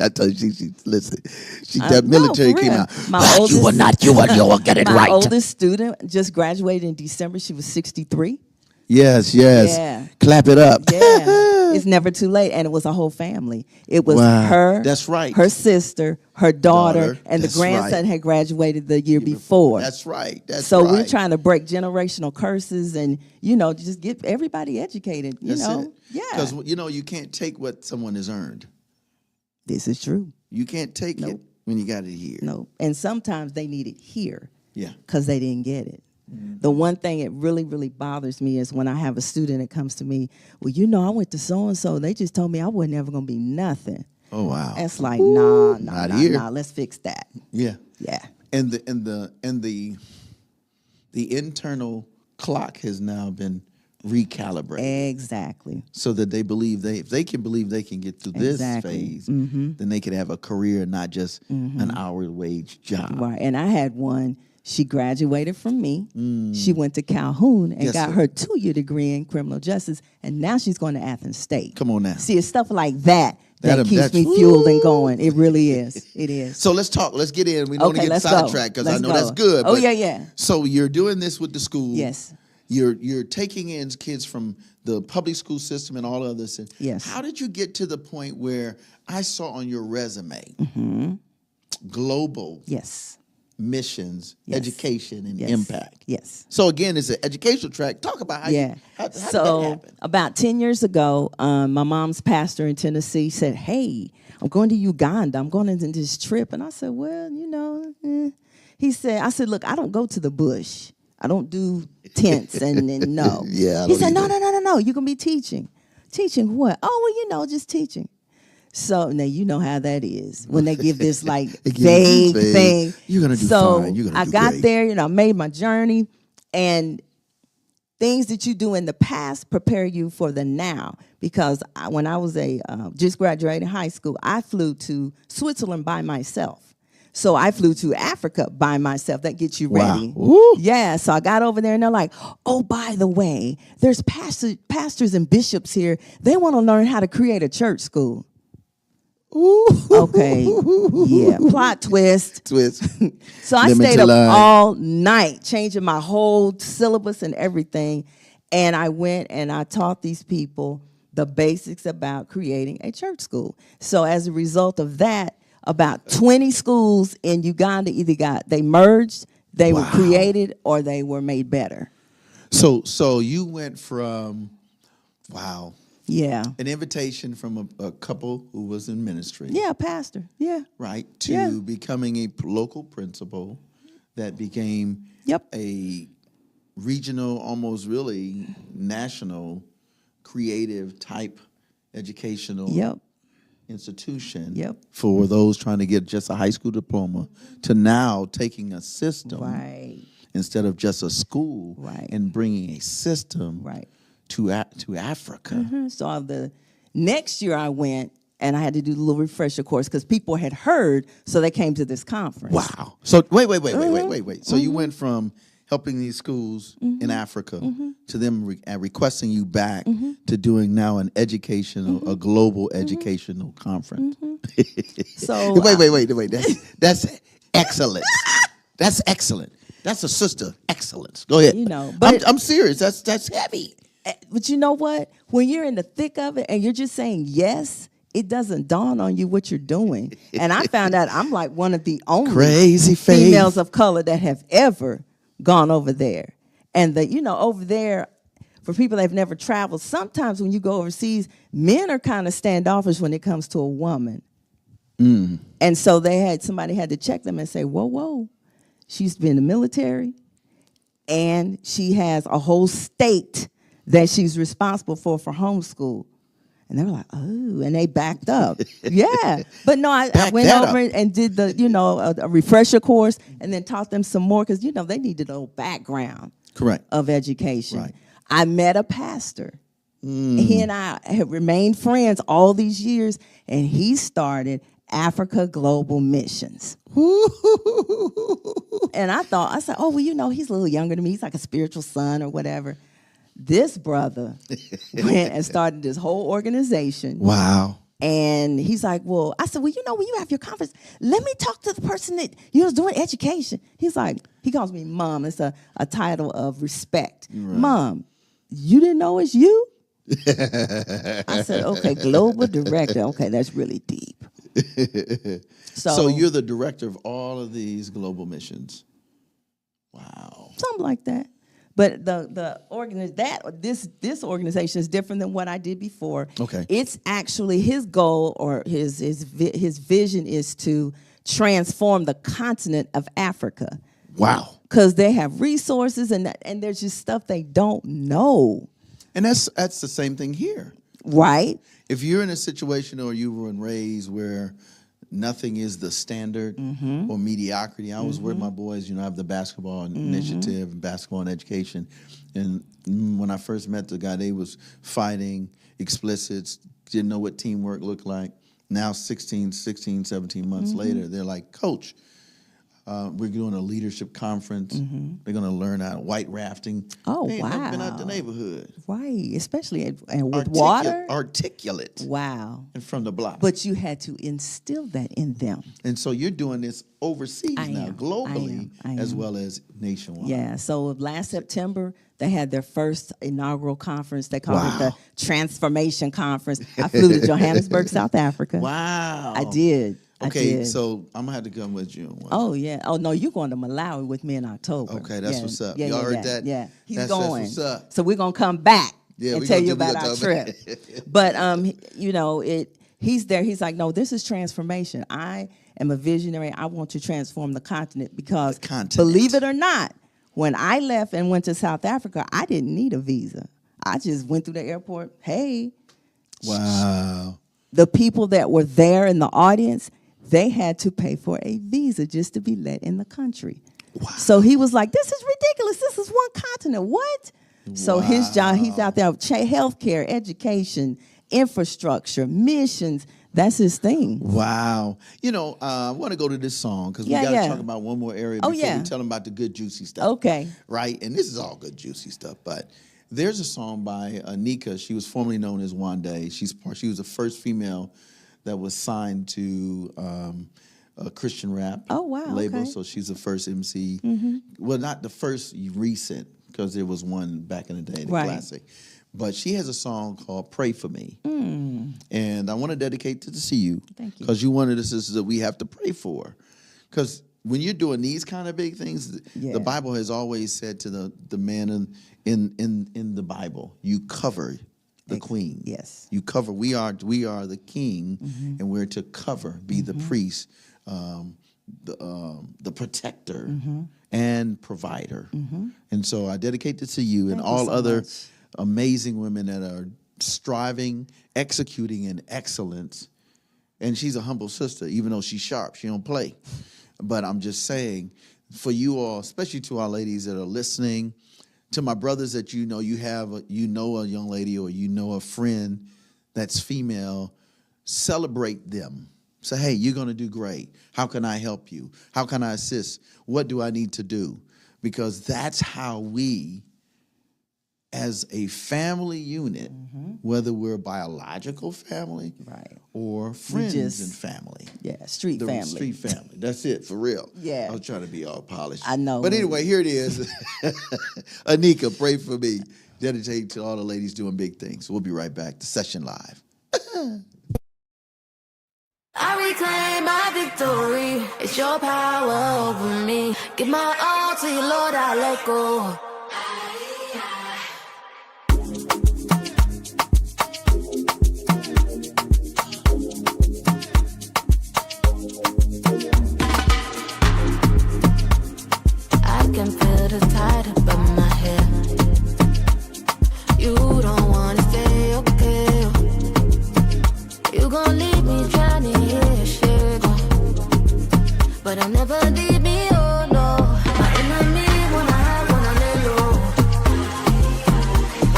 I told you, listen, that military came out. You will get it right. My oldest student just graduated in December. She was 63. Yes. Yeah. Clap it up. Yeah. It's never too late. And it was a whole family. It was Wow. her, That's right. her sister, her daughter, and the That's grandson right. had graduated the year before. That's right. That's so right. we're trying to break generational curses and, just get everybody educated, Yeah. Because, you can't take what someone has earned. This is true. You can't take it when you got it here. No. And sometimes they need it here. Yeah. Because they didn't get it. The one thing that really, really bothers me is when I have a student that comes to me, well, I went to so-and-so. They just told me I wasn't ever going to be nothing. Oh, wow. That's like, nah, here. let's fix that. Yeah. Yeah. And the internal clock has now been recalibrated. Exactly. So that they believe if they can believe they can get through this phase, then they can have a career, not just an hourly wage job. Right. And I had one. She graduated from me. She went to Calhoun and got her 2-year degree in criminal justice, and now she's going to Athens State. Come on now. See, it's stuff like that That's keeps me fueled and going. It really is. It is. So let's talk. Let's get in. We don't want to get let's sidetracked because I know that's good. Oh, but- yeah. So you're doing this with the school. Yes. You're taking in kids from the public school system and all of this. And Yes. How did you get to the point where I saw on your resume global Yes. missions, Yes. education, and Yes. impact? Yes. So again, it's an educational track. Talk about how Yeah. how did that So happen? about 10 years ago, my mom's pastor in Tennessee said, hey, I'm going to Uganda. I'm going on this trip. And I said, well, I said, look, I don't go to the bush. I don't do tents and no. Yeah, I He don't said, either. no. You're going to be teaching. Teaching what? Oh, well, just teaching. So now you know how that is when they give this like They give you vague vague. thing. You're gonna do so fine. You're gonna I do got great. there, I made my journey, and things that you do in the past prepare you for the now. Because when I was just graduating high school, I flew to Switzerland by myself. So I flew to Africa by myself. That gets you ready. Wow. Woo. Yeah, so I got over there and they're like, oh, by the way, there's pastors and bishops here. They want to learn how to create a church school. Ooh. Okay, yeah, plot twist. So I Limited stayed up line. all night changing my whole syllabus and everything. And I went and I taught these people the basics about creating a church school. So as a result of that, about 20 schools in Uganda they merged, they were created, or they were made better. So you went from, Yeah. an invitation from a couple who was in ministry. Yeah, pastor. Yeah. Right, to Yeah. becoming a local principal that became a regional, almost really national, creative type educational institution for those trying to get just a high school diploma to now taking a system instead of just a school and bringing a system to Africa. So the next year I went and I had to do the little refresher course because people had heard, so they came to this conference. Wow. So wait. So you went from helping these schools in Africa to them requesting you back to doing now an educational, a global educational conference. So wait. That's excellent. That's excellent. That's a sister excellence. Go ahead. But I'm serious. That's heavy. But you know what? When you're in the thick of it and you're just saying yes, it doesn't dawn on you what you're doing. And I found out I'm like one of the only crazy females of color that have ever gone over there. And over there, for people that have never traveled, sometimes when you go overseas, men are kind of standoffish when it comes to a woman. And so somebody had to check them and say, whoa, she's been in the military and she has a whole state that she's responsible for homeschool. And they were like, oh, and they backed up. Yeah. But no, I went over and did a refresher course and then taught them some more because, they needed a little background of education. Right. I met a pastor. He and I have remained friends all these years, and he started Africa Global Missions. And I said, oh, well, he's a little younger than me. He's like a spiritual son or whatever. This brother went and started this whole organization. Wow. And he's like, well, I said, well, when you have your conference, let me talk to the person that is doing education. He's like, he calls me Mom. It's a title of respect. Right. Mom, you didn't know it's you? I said, okay, global director. Okay, that's really deep. So you're the director of all of these global missions. Wow. Something like that. But this organization is different than what I did before. Okay. It's actually his goal or his vision is to transform the continent of Africa. Wow. Because they have resources and there's just stuff they don't know. And that's the same thing here. Right. If you're in a situation or you were raised where nothing is the standard or mediocrity. I was with my boys, I have the basketball initiative and basketball and education. And when I first met the guy, they was fighting, explicits, didn't know what teamwork looked like. Now 16, 17 months later, they're like, Coach, we're doing a leadership conference. They're going to learn how white rafting. Oh, they ain't wow. never been out the neighborhood. Right, especially and with water. Articulate. Wow. And from the block. But you had to instill that in them. And so you're doing this overseas now, globally, I as am. well as nationwide. Yeah, so last September, they had their first inaugural conference. They called it the Transformation Conference. I flew to Johannesburg, South Africa. Wow. I did. Okay, so I'm going to have to come with you. Oh, yeah. Oh, no, you're going to Malawi with me in October. Okay, that's what's up. Yeah, Y'all heard that? Yeah, he's That's going. what's up. So we're going to come back and tell you about our talk trip. But, he's there. He's like, no, this is transformation. I am a visionary. I want to transform the continent because, believe it or not, when I left and went to South Africa, I didn't need a visa. I just went through the airport. Hey. Wow. The people that were there in the audience, they had to pay for a visa just to be let in the country. Wow. So he was like, this is ridiculous. This is one continent. What? Wow. So his job, he's out there with healthcare, education, infrastructure, missions. That's his thing. Wow. I want to go to this song because we got to talk about one more area before we tell them about the good, juicy stuff. Okay. Right? And this is all good, juicy stuff. But there's a song by Anika. She was formerly known as Wande. She was the first female that was signed to a Christian rap label. Okay. So she's the first MC. Well, not the first recent, because there was one back in the day, the classic. But she has a song called Pray For Me. And I want to dedicate it to you. Thank you. Because you're one of the sisters that we have to pray for. Because when you're doing these kind of big things, the Bible has always said to the man in the Bible, you cover the queen. Yes. You cover. We are the king, and we're to cover, be the priest, the protector, and provider. And so I dedicate this to you and all other amazing women that are striving, executing in excellence. And she's a humble sister, even though she's sharp. She don't play. But I'm just saying, for you all, especially to our ladies that are listening, to my brothers that you have a young lady or a friend that's female, celebrate them. Say, hey, you're going to do great. How can I help you? How can I assist? What do I need to do? Because that's how we, as a family unit, whether we're a biological family or friends and family. Yeah, street family. Street family. That's it, for real. Yeah. I was trying to be all polished. I know. But anyway, here it is. Anika, pray for me. Dedicate to all the ladies doing big things. We'll be right back. The session live. I reclaim my victory. It's your power over me. Give my all to you, Lord, I let go. I can feel the tide above my head. You don't wanna stay, okay? You gon' leave me drowning here, shit. But I'll never leave me, oh no. My enemy wanna hide, wanna lay low.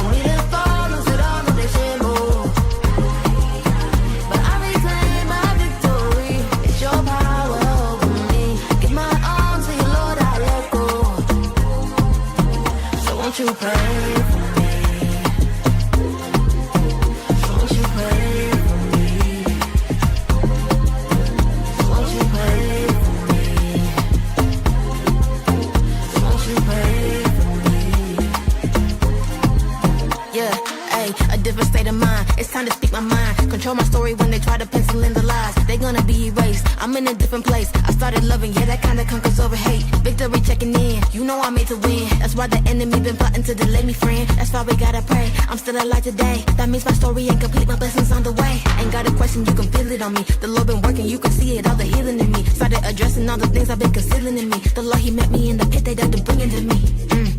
Want me to fall, lose it all, no they shame, oh. But I reclaim my victory. It's your power over me. Give my all to you, Lord, I let go. So won't you pray for me? So won't you pray for me? So won't you pray for me? So won't you pray for me? Yeah, ayy, different state of mind. It's time to speak my mind. Control my story when they try to pencil in the lies. They gonna be erased. I'm in a different place. I started loving, yeah, that kind of conquers over hate. Victory checking in. You know I'm made to win. That's why the enemy been plotting to delay me, friend. That's why we gotta pray. I'm still alive today. That means my story ain't complete. My blessings on the way. Ain't got a question, you can feel it on me. The Lord been working, you can see it, all the healing in me. Started addressing all the things I've been concealing in me. The Lord, he met me in the pit, they done to bring it to me.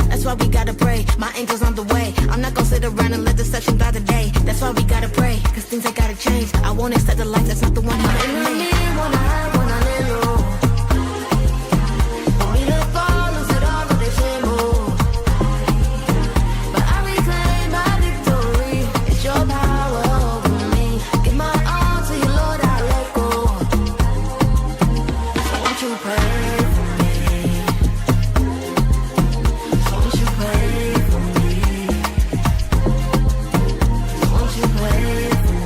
That's why we gotta pray. My angel's on the way. I'm not gonna sit around and let deception die today. That's why we gotta pray, cause things ain't gotta change. I won't accept the life that's not the one he made me. Wanna hide, wanna lay low. Want me to fall, lose it all, but they can't move. But I reclaim my victory. It's your power over me. Give my all to you, Lord, I let go. So won't you pray for me? So won't you pray for me? So won't you pray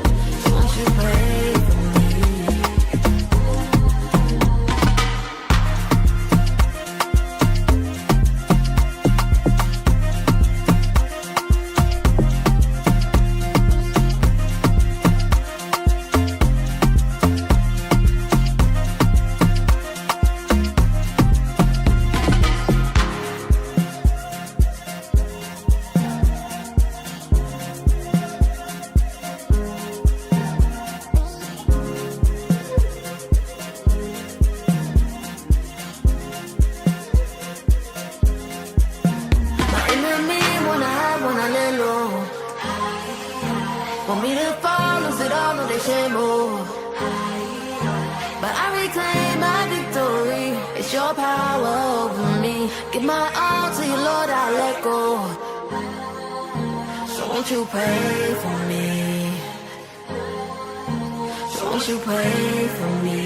for me? So won't you pray for me? My enemy wanna hide, wanna lay low. Want me to fall, lose it all, no they can't move. But I reclaim my victory. It's your power over me. Give my all to you, Lord, I let go. So won't you pray for me? So won't you pray for me?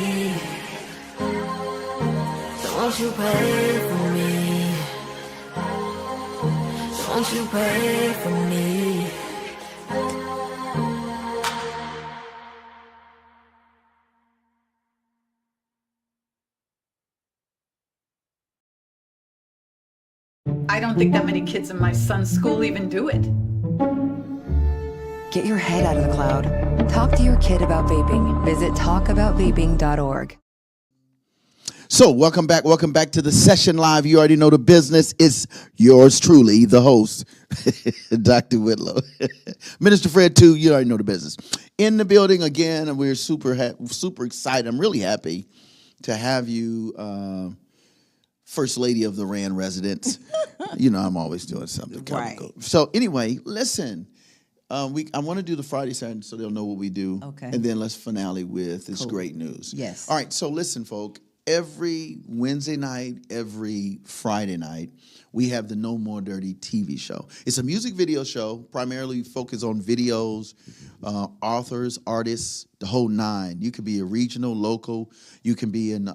So won't you pray for me? So won't you pray for me? I don't think that many kids in my son's school even do it. Get your head out of the cloud. Talk to your kid about vaping. Visit talkaboutvaping.org. So, welcome back to the session live. You already know the business. It's yours truly, the host, Dr. Whitlow. Minister Fred, too, you already know the business. In the building again, and we're super excited. I'm really happy to have you, First Lady of the Rand residence. You know, I'm always doing something. Right. Cool. So, anyway, listen. I want to do the Friday, Saturday, so they'll know what we do. Okay. And then let's finale with this great news. Yes. All right, so listen, folk. Every Wednesday night, every Friday night, we have the No More Dirty TV show. It's a music video show, primarily focused on videos, authors, artists, the whole nine. You could be a regional, local. You can be an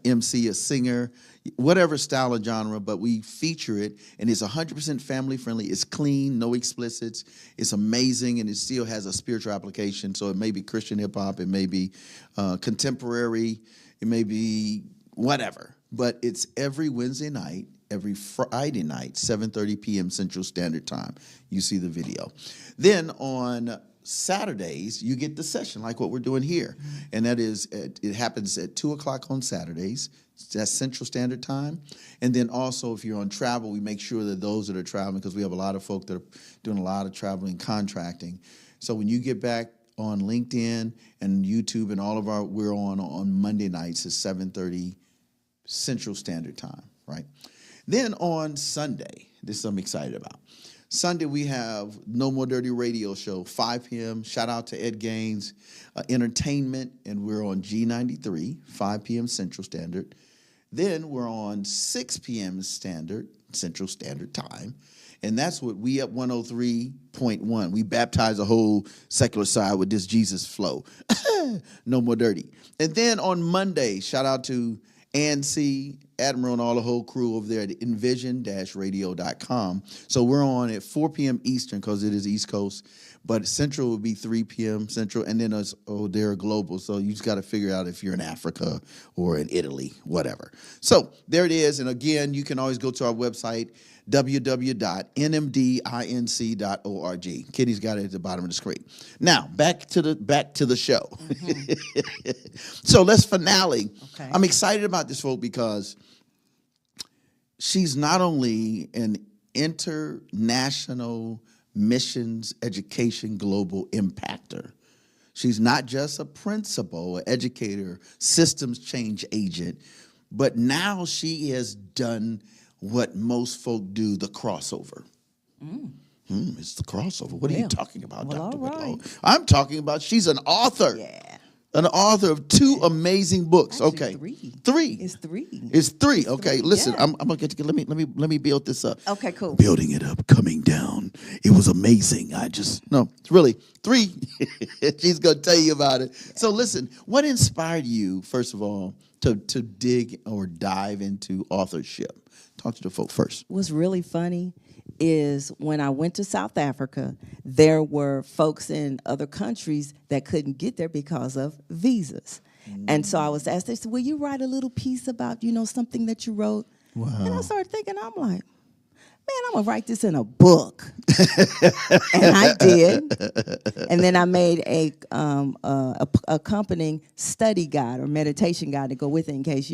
MC, a singer, whatever style or genre, but we feature it, and it's 100% family friendly. It's clean, no explicits. It's amazing, and it still has a spiritual application. So it may be Christian hip hop, it may be contemporary, it may be whatever. But it's every Wednesday night, every Friday night, 7:30 p.m. Central Standard Time. You see the video. Then on Saturdays, you get the session like what we're doing here. And that is, it happens at 2 o'clock on Saturdays. That's Central Standard Time. And then also, if you're on travel, we make sure that those that are traveling, because we have a lot of folk that are doing a lot of traveling, contracting. So when you get back on LinkedIn and YouTube and all of our, we're on Monday nights at 7:30 Central Standard Time, right? Then on Sunday, this I'm excited about. Sunday, we have No More Dirty Radio Show, 5 p.m. Shout out to Ed Gaines Entertainment, and we're on G93, 5 p.m. Central Standard. Then we're on 6 p.m. Central Standard Time, and that's what we at 103.1. We baptize the whole secular side with this Jesus flow. No More Dirty. And then on Monday, shout out to Ancy Admiral and all the whole crew over there at envision-radio.com. So we're on at 4 p.m. Eastern because it is East Coast, but Central would be 3 p.m. Central, and then they're global. So you just got to figure out if you're in Africa or in Italy, whatever. So there it is. And again, you can always go to our website, www.nmdinc.org. Kitty's got it at the bottom of the screen. Now back to the show. So let's finale. Okay. I'm excited about this folk because she's not only an international missions education global impactor. She's not just a principal, an educator, systems change agent, but now she has done what most folk do, the crossover. It's the crossover. What are you talking about, Well, Dr. all right. Whitlow? I'm talking about she's an author. Yeah. An author of 2 amazing books. Actually, okay. 3. 3. It's 3. It's 3. Okay, listen, yeah. I'm gonna get let me build this up. Okay, cool. Building it up, coming down. It was amazing. It's really 3. She's gonna tell you about it. Yeah. So listen, what inspired you, first of all, to dig or dive into authorship? Talk to the folk first. What's really funny is when I went to South Africa, there were folks in other countries that couldn't get there because of visas. And so I was asked, they said, will you write a little piece about, something that you wrote? Wow. And I started thinking, I'm like, man, I'm going to write this in a book. And I did. And then I made a accompanying study guide or meditation guide to go with it in case,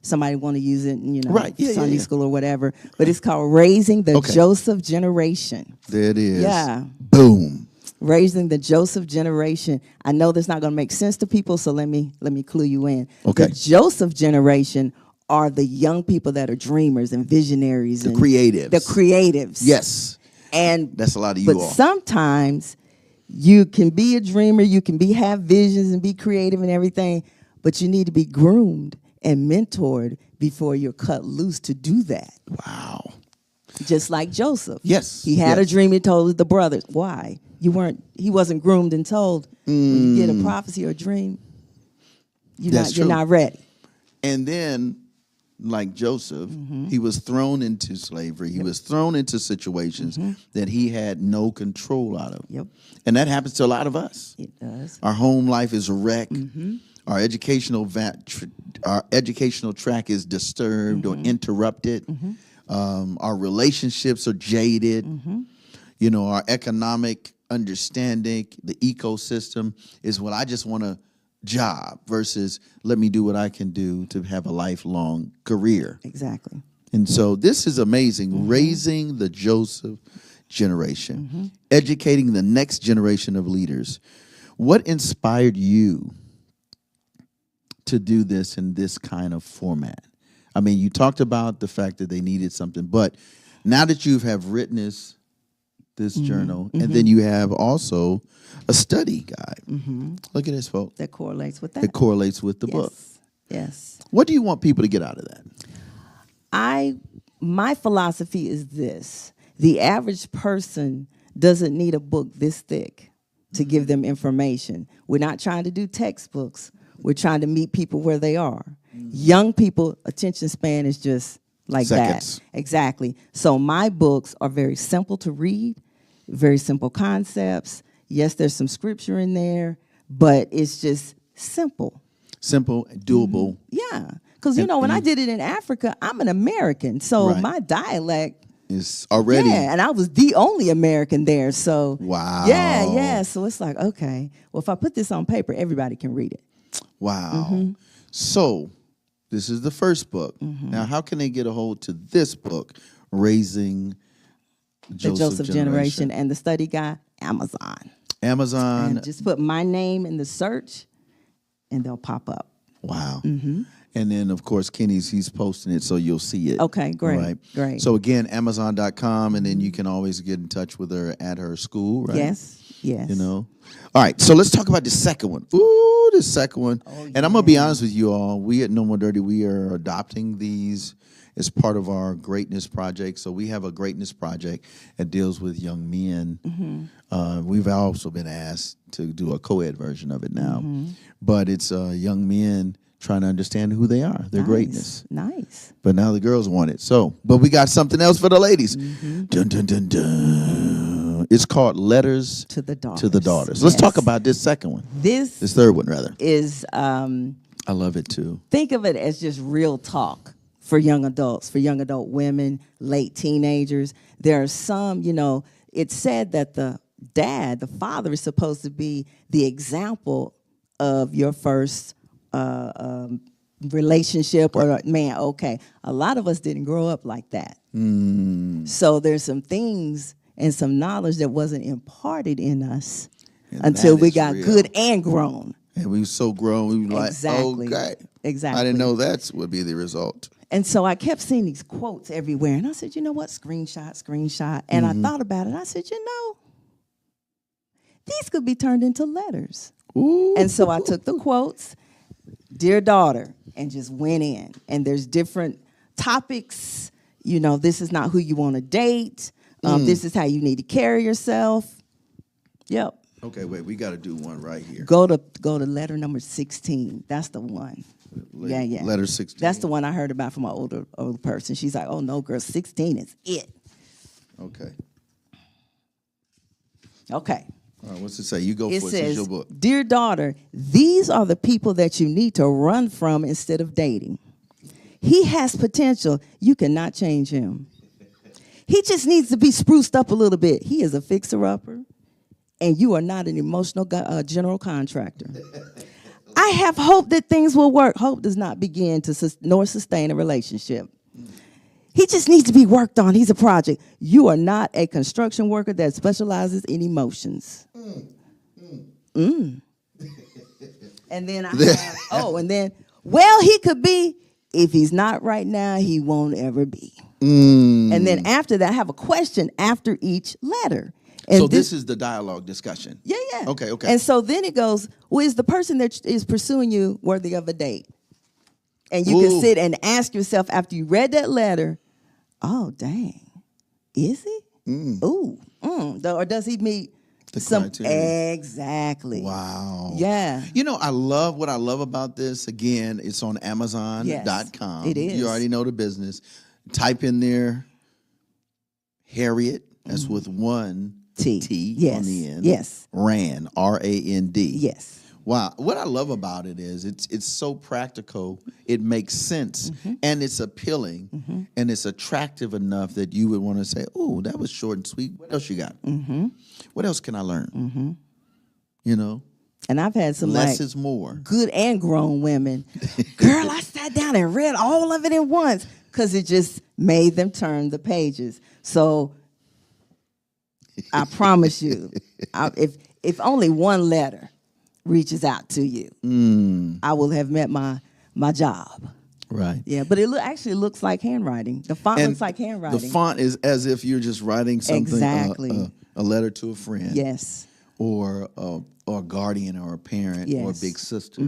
somebody want to use it in, Right. Yeah, Sunday yeah. school or whatever. But it's called Raising the Joseph Generation. There it is. Yeah. Boom. Raising the Joseph Generation. I know that's not going to make sense to people, so let me clue you in. Okay. The Joseph Generation are the young people that are dreamers and visionaries. The creatives. The creatives. Yes. And That's a lot of you but all. sometimes you can be a dreamer, you can have visions and be creative and everything, but you need to be groomed and mentored before you're cut loose to do that. Wow. Just like Joseph. Yes. He had a dream, he told the brothers. Why? He wasn't groomed and told when you get a prophecy or a dream, you're not ready. And then, like Joseph, he was thrown into slavery. He was thrown into situations that he had no control out of. Yep. And that happens to a lot of us. It does. Our home life is wrecked. Our educational track is disturbed or interrupted. Our relationships are jaded. Our economic understanding, the ecosystem is what I just want a job versus let me do what I can do to have a lifelong career. Exactly. And so this is amazing. Raising the Joseph generation, educating the next generation of leaders. What inspired you to do this in this kind of format? I mean, you talked about the fact that they needed something, but now that you have written this journal, and then you have also a study guide. Look at this, folks. That correlates with that. That correlates with the book. Yes. What do you want people to get out of that? My philosophy is this. The average person doesn't need a book this thick to give them information. We're not trying to do textbooks. We're trying to meet people where they are. Young people, attention span is just like Seconds. that. Exactly. So my books are very simple to read, very simple concepts. Yes, there's some scripture in there, but it's just simple. Simple, doable. Yeah. Because, when I did it in Africa, I'm an American. So Right. my dialect. Is already. Yeah, and I was the only American there. So. Wow. Yeah. So it's like, okay, well, if I put this on paper, everybody can read it. Wow. So this is the first book. Now, how can they get a hold to this book, Raising The Joseph Generation and the study guide, Amazon. Amazon. And just put my name in the search, and they'll pop up. Wow. And then, of course, he's posting it, so you'll see it. Okay, great, Right? great. So, again, Amazon.com, and then you can always get in touch with her at her school, right? Yes. All right, so let's talk about the second one. Ooh, the second one. And I'm going to be honest with you all. We at No More Dirty, we are adopting these as part of our greatness project. So we have a greatness project that deals with young men. We've also been asked to do a co-ed version of it now. But it's young men trying to understand who they are, their greatness. Nice. But now the girls want it. So, but we got something else for the ladies. Dun, dun, dun, dun. It's called Letters To the Daughters. To the Daughters. Let's Yes. talk about this second one. This Third one, rather. is, I love it too. think of it as just real talk for young adults, for young adult women, late teenagers. There are some, it's said that the father is supposed to be the example of your first relationship or man. Okay, a lot of us didn't grow up like that. So there's some things and some knowledge that wasn't imparted in us until we got good and grown. And we were so grown, we were like, Exactly. okay. Exactly. I didn't know that would be the result. And so I kept seeing these quotes everywhere. And I said, you know what? Screenshot. And I thought about it. I said, these could be turned into letters. Ooh. And so I took the quotes, dear daughter, and just went in. And there's different topics. This is not who you want to date. This is how you need to carry yourself. Yep. Okay, wait, we got to do one right here. Go to letter number 16. That's the one. Yeah. Letter 16. That's the one I heard about from an older person. She's like, oh, no, girl, 16 is it. Okay. Okay. All right, what's it say? You go for It it. This is says, your book. dear daughter, these are the people that you need to run from instead of dating. He has potential. You cannot change him. He just needs to be spruced up a little bit. He is a fixer-upper, and you are not an emotional general contractor. I have hope that things will work. Hope does not begin nor sustain a relationship. He just needs to be worked on. He's a project. You are not a construction worker that specializes in emotions. And then I have, well, he could be. If he's not right now, he won't ever be. And then after that, I have a question after each letter. And so this is the dialogue discussion. Yeah. Okay. And so then it goes, well, is the person that is pursuing you worthy of a date? And you can sit and ask yourself after you read that letter, oh, dang, is he? Or does he meet the some criteria? Exactly. Wow. Yeah. I love what I love about this. Again, it's on Amazon.com. Yes, it is. You already know the business. Type in there Harriet. That's with one T Yes. on the end. Yes. Rand, R-A-N-D. Yes. Wow. What I love about it is it's so practical. It makes sense. And it's appealing. And it's attractive enough that you would want to say, oh, that was short and sweet. What else you got? What else can I learn? And I've had some less is more. Good and grown women. Girl, I sat down and read all of it at once because it just made them turn the pages. So I promise you, if only one letter reaches out to you, I will have met my job. Right. Yeah, but it actually looks like handwriting. The font looks like handwriting. The font is as if you're just writing something, Exactly. A letter to a friend. Yes. Or a guardian or a parent or a Yes. big sister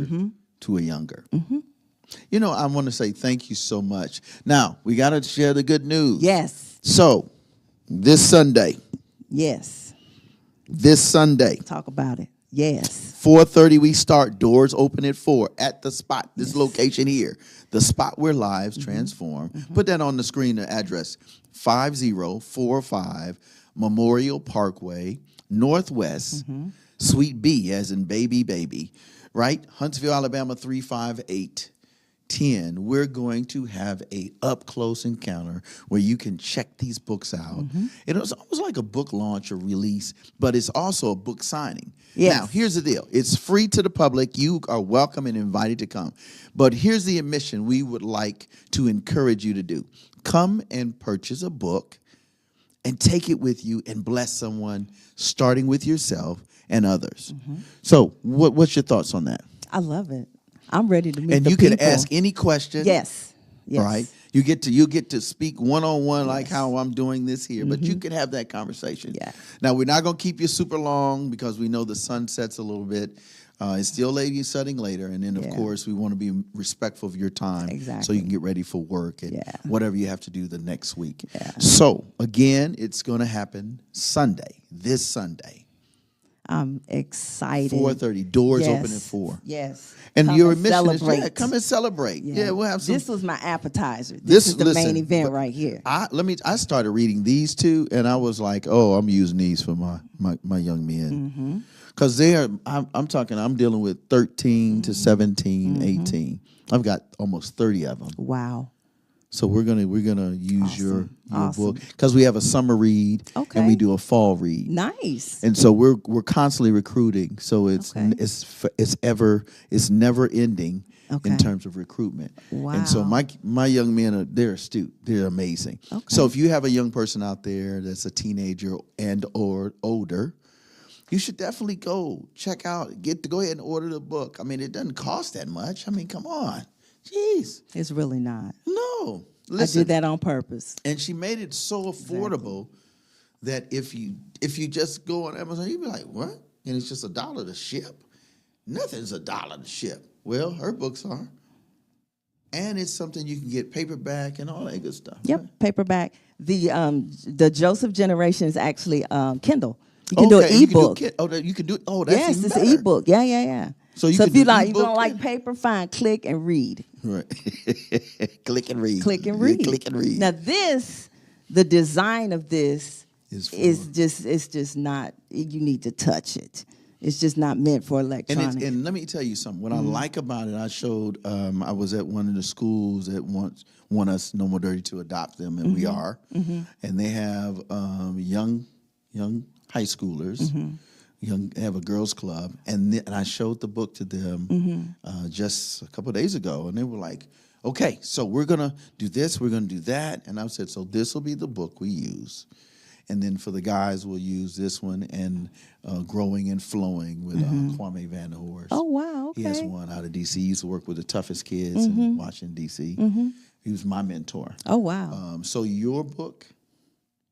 to a younger. I want to say thank you so much. Now, we got to share the good news. Yes. So, this Sunday. Yes. This Sunday. Talk about it. Yes. 4:30 we start. Doors open at 4 at the spot. This location here. The spot where lives transform. Put that on the screen, the address. 5045 Memorial Parkway, Northwest, Suite B as in baby, right? Huntsville, Alabama 35810. We're going to have a up-close encounter where you can check these books out. It was almost like a book launch or release, but it's also a book signing. Yes. Now, here's the deal. It's free to the public. You are welcome and invited to come. But here's the admission we would like to encourage you to do. Come and purchase a book and take it with you and bless someone, starting with yourself and others. So what's your thoughts on that? I love it. I'm ready to meet And the you people. can ask any question. Yes. Yes. Right? You get to speak one-on-one like how I'm doing this here, but you can have that conversation. Yeah. Now, we're not going to keep you super long because we know the sun sets a little bit. It's still setting later. And then, of course, we want to be respectful of your time so Exactly. you can get ready for work and whatever you have to do the next week. Yeah. So, again, it's going to happen this Sunday. I'm excited. 4:30. Doors Yes. open at 4. Yes. And Come your and mission is celebrate. come and celebrate. Yeah, we'll have some. This was my appetizer. This is the main event right here. I started reading these two, and I was like, oh, I'm using these for my young men. Because I'm dealing with 13 to 17, 18. I've got almost 30 of them. Wow. So we're gonna use your Awesome. book because we have a summer read Okay. and we do a fall read. Nice. And so we're constantly recruiting. So it's never ending Okay. in terms of recruitment. Wow. And so my young men they're astute. They're amazing. Okay. So if you have a young person out there that's a teenager and or older, you should definitely go go ahead and order the book. I mean, it doesn't cost that much. I mean, come on. Jeez. It's really not. No. Listen, I did that on purpose. and she made it so affordable that if you just go on Amazon, you'd be like, what? And it's just $1 to ship? Nothing's $1 to ship. Well, her books are. And it's something you can get paperback and all that good stuff. Yep, right? paperback. The Joseph generation is actually Kindle. You can do an you can ebook. you can do. Oh, that's Yes, even it's better. an ebook. Yeah. So you if can you do like, you ebook don't like and- paper, fine. Click and read. Right. Click and read. Click and Yeah, read. click and read. Now the design of this Is it's just not. You need to touch it. It's just not meant for electronic. And let me tell you something. What I like about it, I showed. I was at one of the schools that want us No More Dirty to adopt them, and we are. And they have young high schoolers. They have a girls club, and I showed the book to them just a couple of days ago, and they were like, "Okay, so we're gonna do this, we're gonna do that," and I said, "So this will be the book we use." And then for the guys, we'll use this one and Growing and Flowing with Kwame Van Der Horst. Oh, wow, He has okay. one out of D.C. He used to work with the toughest kids in Washington, D.C. He was my mentor. Oh, wow. So your book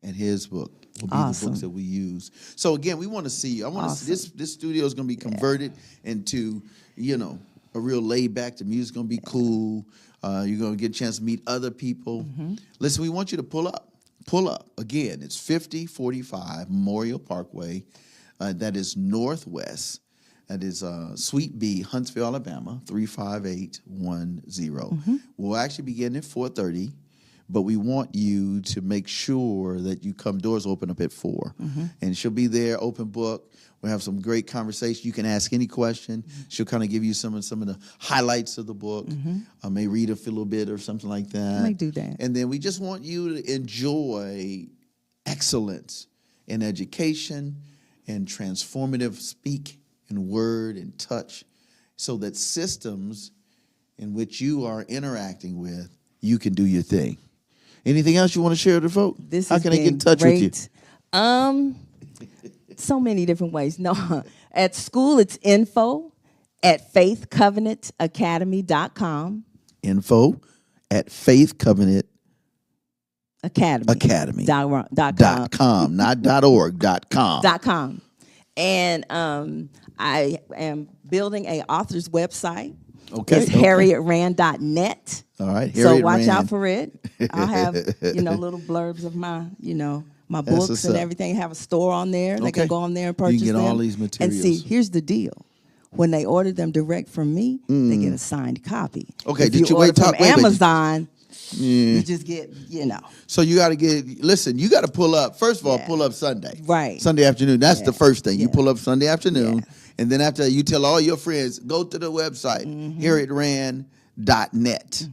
and his book will be Awesome. the books that we use. So again, we want to see you. I want to see this studio is going to be converted into, a real laid back. The music's going to be cool. You're going to get a chance to meet other people. Listen, we want you to pull up. Pull up. Again, it's 5045 Memorial Parkway. That is northwest. That is Suite B, Huntsville, Alabama, 35810. We'll actually begin at 4:30, but we want you to make sure that you come. Doors open up at 4. And she'll be there, open book. We'll have some great conversation. You can ask any question. She'll kind of give you some of the highlights of the book. May read a little bit or something like that. I might do that. And then we just want you to enjoy excellence in education and transformative speak and word and touch so that systems in which you are interacting with, you can do your thing. Anything else you want to share with the folk? This How has can I get in been touch with you? great. So many different ways. No, at school it's info@faithcovenantacademy.com. info@faithcovenant.com, Academy. not .org.com. .com. And I am building a author's website. Okay, It's okay. harrietrand.net. All right, So Harriet watch Rand. out for it. I'll have, little blurbs of my, my That's books what's and up. everything. Have a store on there. They Okay. can go on there and You can purchase get them. all these And see, materials. here's the deal. When they order them direct from me, they get a signed copy. Okay, If did you order wait, talk- from wait, wait. Amazon, you just get, So you got to you got to pull up. First of all, Yeah. pull up Sunday. Right. Sunday afternoon. That's the first thing. You Yeah. pull up Sunday afternoon. Yeah. And then after that, you tell all your friends, go to the website, harrietrand.net.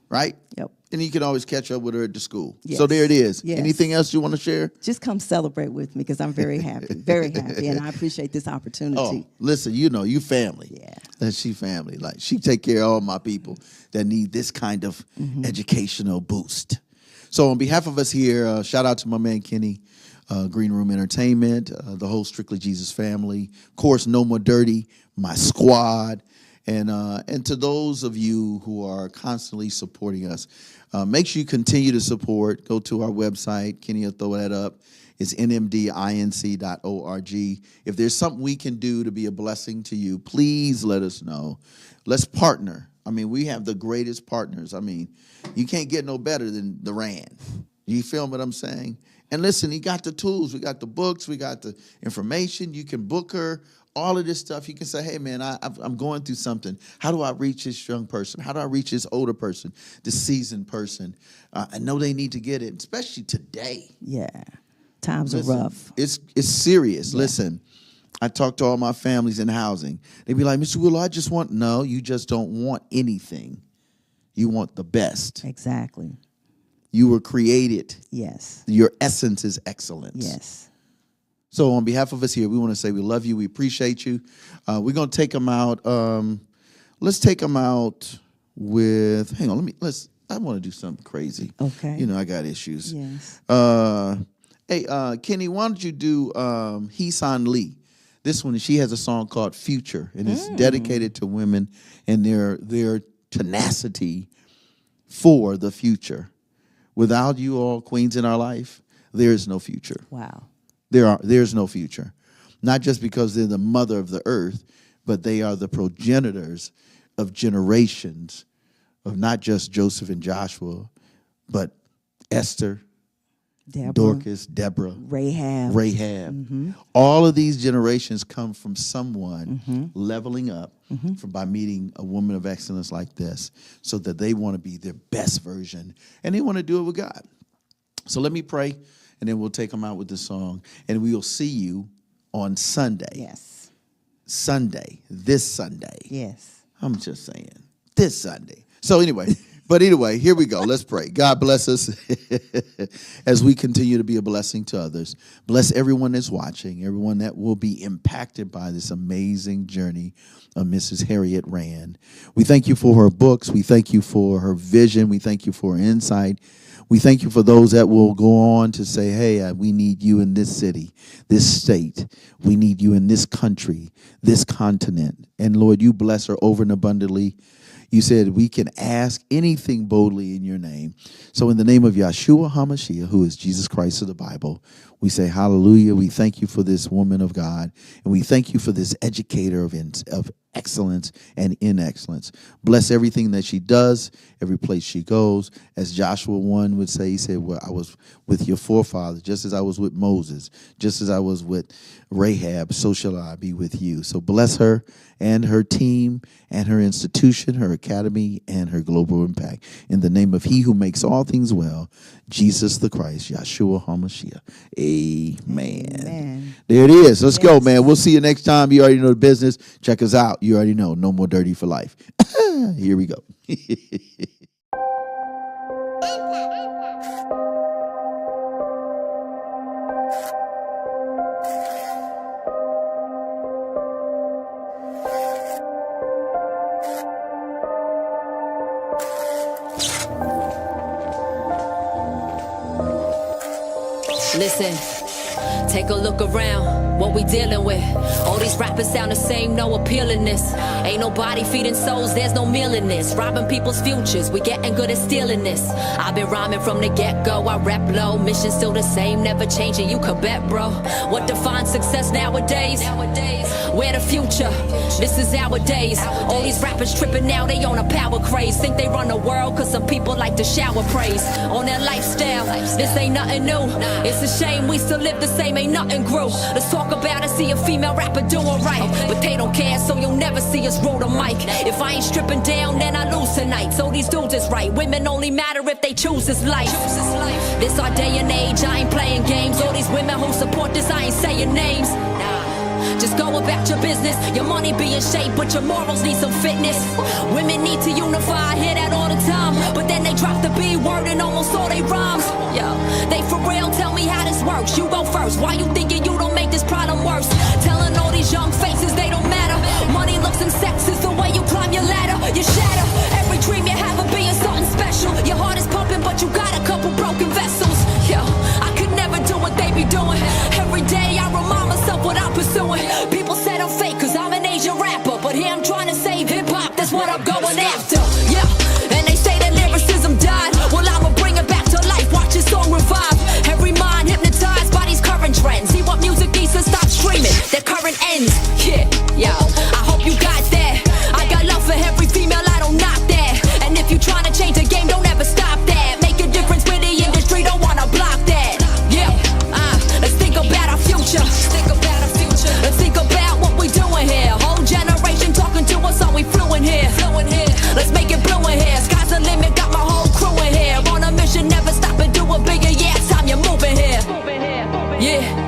Right? Yep. And you can always catch up with her at the school. Yes. So there it is. Yes. Anything else you want to share? just come celebrate with me because I'm very happy, and I appreciate this opportunity. Oh, listen, you family. Yeah. That she family. Like she take care of all my people that need this kind of educational boost. So on behalf of us here, shout out to my man Kenny, Green Room Entertainment, the whole Stric'ly Jesus family, of course, No More Dirty, my squad, and to those of you who are constantly supporting us. Make sure you continue to support. Go to our website. Kenny will throw that up. It's nmdinc.org. If there's something we can do to be a blessing to you, please let us know. Let's partner. I mean, we have the greatest partners. I mean, you can't get no better than the Rand. You feel what I'm saying? And listen, he got the tools. We got the books. We got the information. You can book her. All of this stuff. You can say, hey, man, I'm going through something. How do I reach this young person? How do I reach this older person, this seasoned person? I know they need to get it, especially today. Yeah. Times Listen, are rough. It's serious. Yeah. Listen, I talk to all my families in housing. They be like, Mr. Willow, I just want, no, you just don't want anything. You want the best. Exactly. You were created. Yes. Your essence is excellence. Yes. So on behalf of us here, we want to say we love you. We appreciate you. We're going to take them out. Let's take them out with, hang on, I want to do something crazy. Okay. You know, I got issues. Yes. Hey, Kenny, why don't you do Heesan Lee? This one, she has a song called Future, and it's dedicated to women and their tenacity for the future. Without you all queens in our life, there is no future. Wow. There's no future. Not just because they're the mother of the earth, but they are the progenitors of generations of not just Joseph and Joshua, but Esther, Deborah, Dorcas, Deborah, Rahab. Mm-hmm. All of these generations come from someone leveling up by meeting a woman of excellence like this, so that they want to be their best version, and they want to do it with God. So let me pray, and then we'll take them out with the song, and we will see you on Sunday. Yes. This Sunday. Yes. I'm just saying, this Sunday. So anyway, here we go. Let's pray. God bless us as we continue to be a blessing to others. Bless everyone that's watching, everyone that will be impacted by this amazing journey of Mrs. Harriet Rand. We thank you for her books. We thank you for her vision. We thank you for her insight. We thank you for those that will go on to say, hey, we need you in this city, this state. We need you in this country, this continent. And Lord, you bless her over and abundantly. You said we can ask anything boldly in your name. So in the name of Yahshua HaMashiach, who is Jesus Christ of the Bible, we say hallelujah. We thank you for this woman of God, and we thank you for this educator of excellence and in excellence. Bless everything that she does, every place she goes. As Joshua 1 would say, he said, well, I was with your forefathers, just as I was with Moses, just as I was with Rahab, so shall I be with you. So bless her and her team and her institution, her academy, and her global impact. In the name of he who makes all things well, Jesus the Christ, Yahshua HaMashiach. Amen. Amen. There it is. Let's go, man. We'll see you next time. You already know the business. Check us out. You already know. No More Dirty for life. Here we go. Listen, take a look around, what we dealing with. All these rappers sound the same, no appealingness. Ain't nobody feeding souls, there's no meal in this. Robbing people's futures, we getting good at stealing this. I've been rhyming from the get-go, I rap low. Mission still the same, never changing, you could bet, bro. What defines success nowadays? We're the future, this is our days. All these rappers tripping now, they on a power craze. Think they run the world, cause some people like to shower praise on their lifestyle. This ain't nothing new, it's a shame we still live the same, ain't nothing grew. Let's talk about it, see a female rapper doing right. But they don't care, so you'll never see us roll the mic. If I ain't stripping down, then I lose tonight. So these dudes is right, women only matter if they choose this life. This our day and age, I ain't playing games. All these women who support this, I ain't saying names. Just go about your business. Your money be in shape, but your morals need some fitness. Women need to unify, I hear that all the time. But then they drop the B word in almost all they rhymes. Yo, they for real, tell me how this works. You go first, why you thinking you don't make this problem worse? Telling all these young faces they don't matter. Money, looks, and sex is the way you climb your ladder. You shatter every dream you have of being something special. Your heart is pumping, but you got a couple broken vessels. Yo, I could never do what they be doing. Every day I remind myself what I'm pursuing. People said I'm fake cause I'm an Asian rapper, but here I'm trying to save hip-hop, that's what I'm going after. Yeah, and they say that lyricism died. Well, I'ma bring it back to life, watch this song revive. Every mind hypnotized by these current trends. See what music needs to stop streaming, their current ends. Yeah, I hope you got that. I got love for every female, I don't knock that. And if you trying to change the game, don't ever stop that. Make a difference with the industry, don't wanna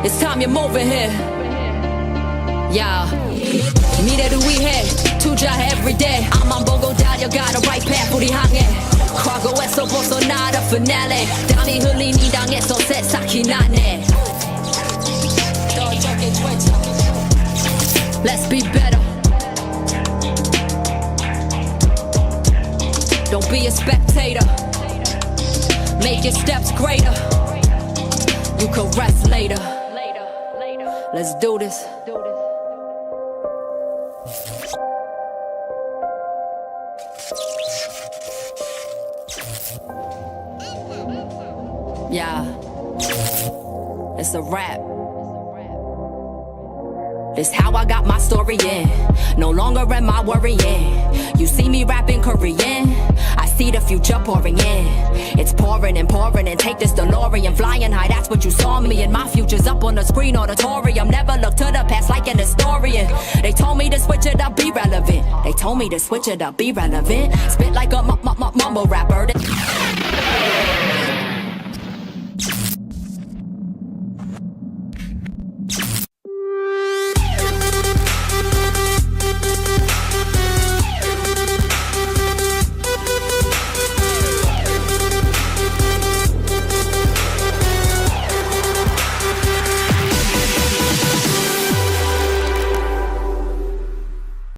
It's time you're moving here. Yeah. Mira du vi här, tuja every day. I'm bongo down, you got a right path for the hange. Kwago eso boso nada finale. Dani hulini dange so set sakinane. Let's be better. Don't be a spectator. Make your steps greater. You can rest later. Let's do this. Yeah, it's a rap. This how I got my story in. No longer am I worrying. You see me rapping Korean, I see the future pouring in. It's pouring and pouring, and take this DeLorean flying high, that's what you saw me. And my future's up on the screen auditorium. Never look to the past like an historian. They told me to switch it up, be relevant. They told me to switch it up, be relevant. Spit like a mumble rapper.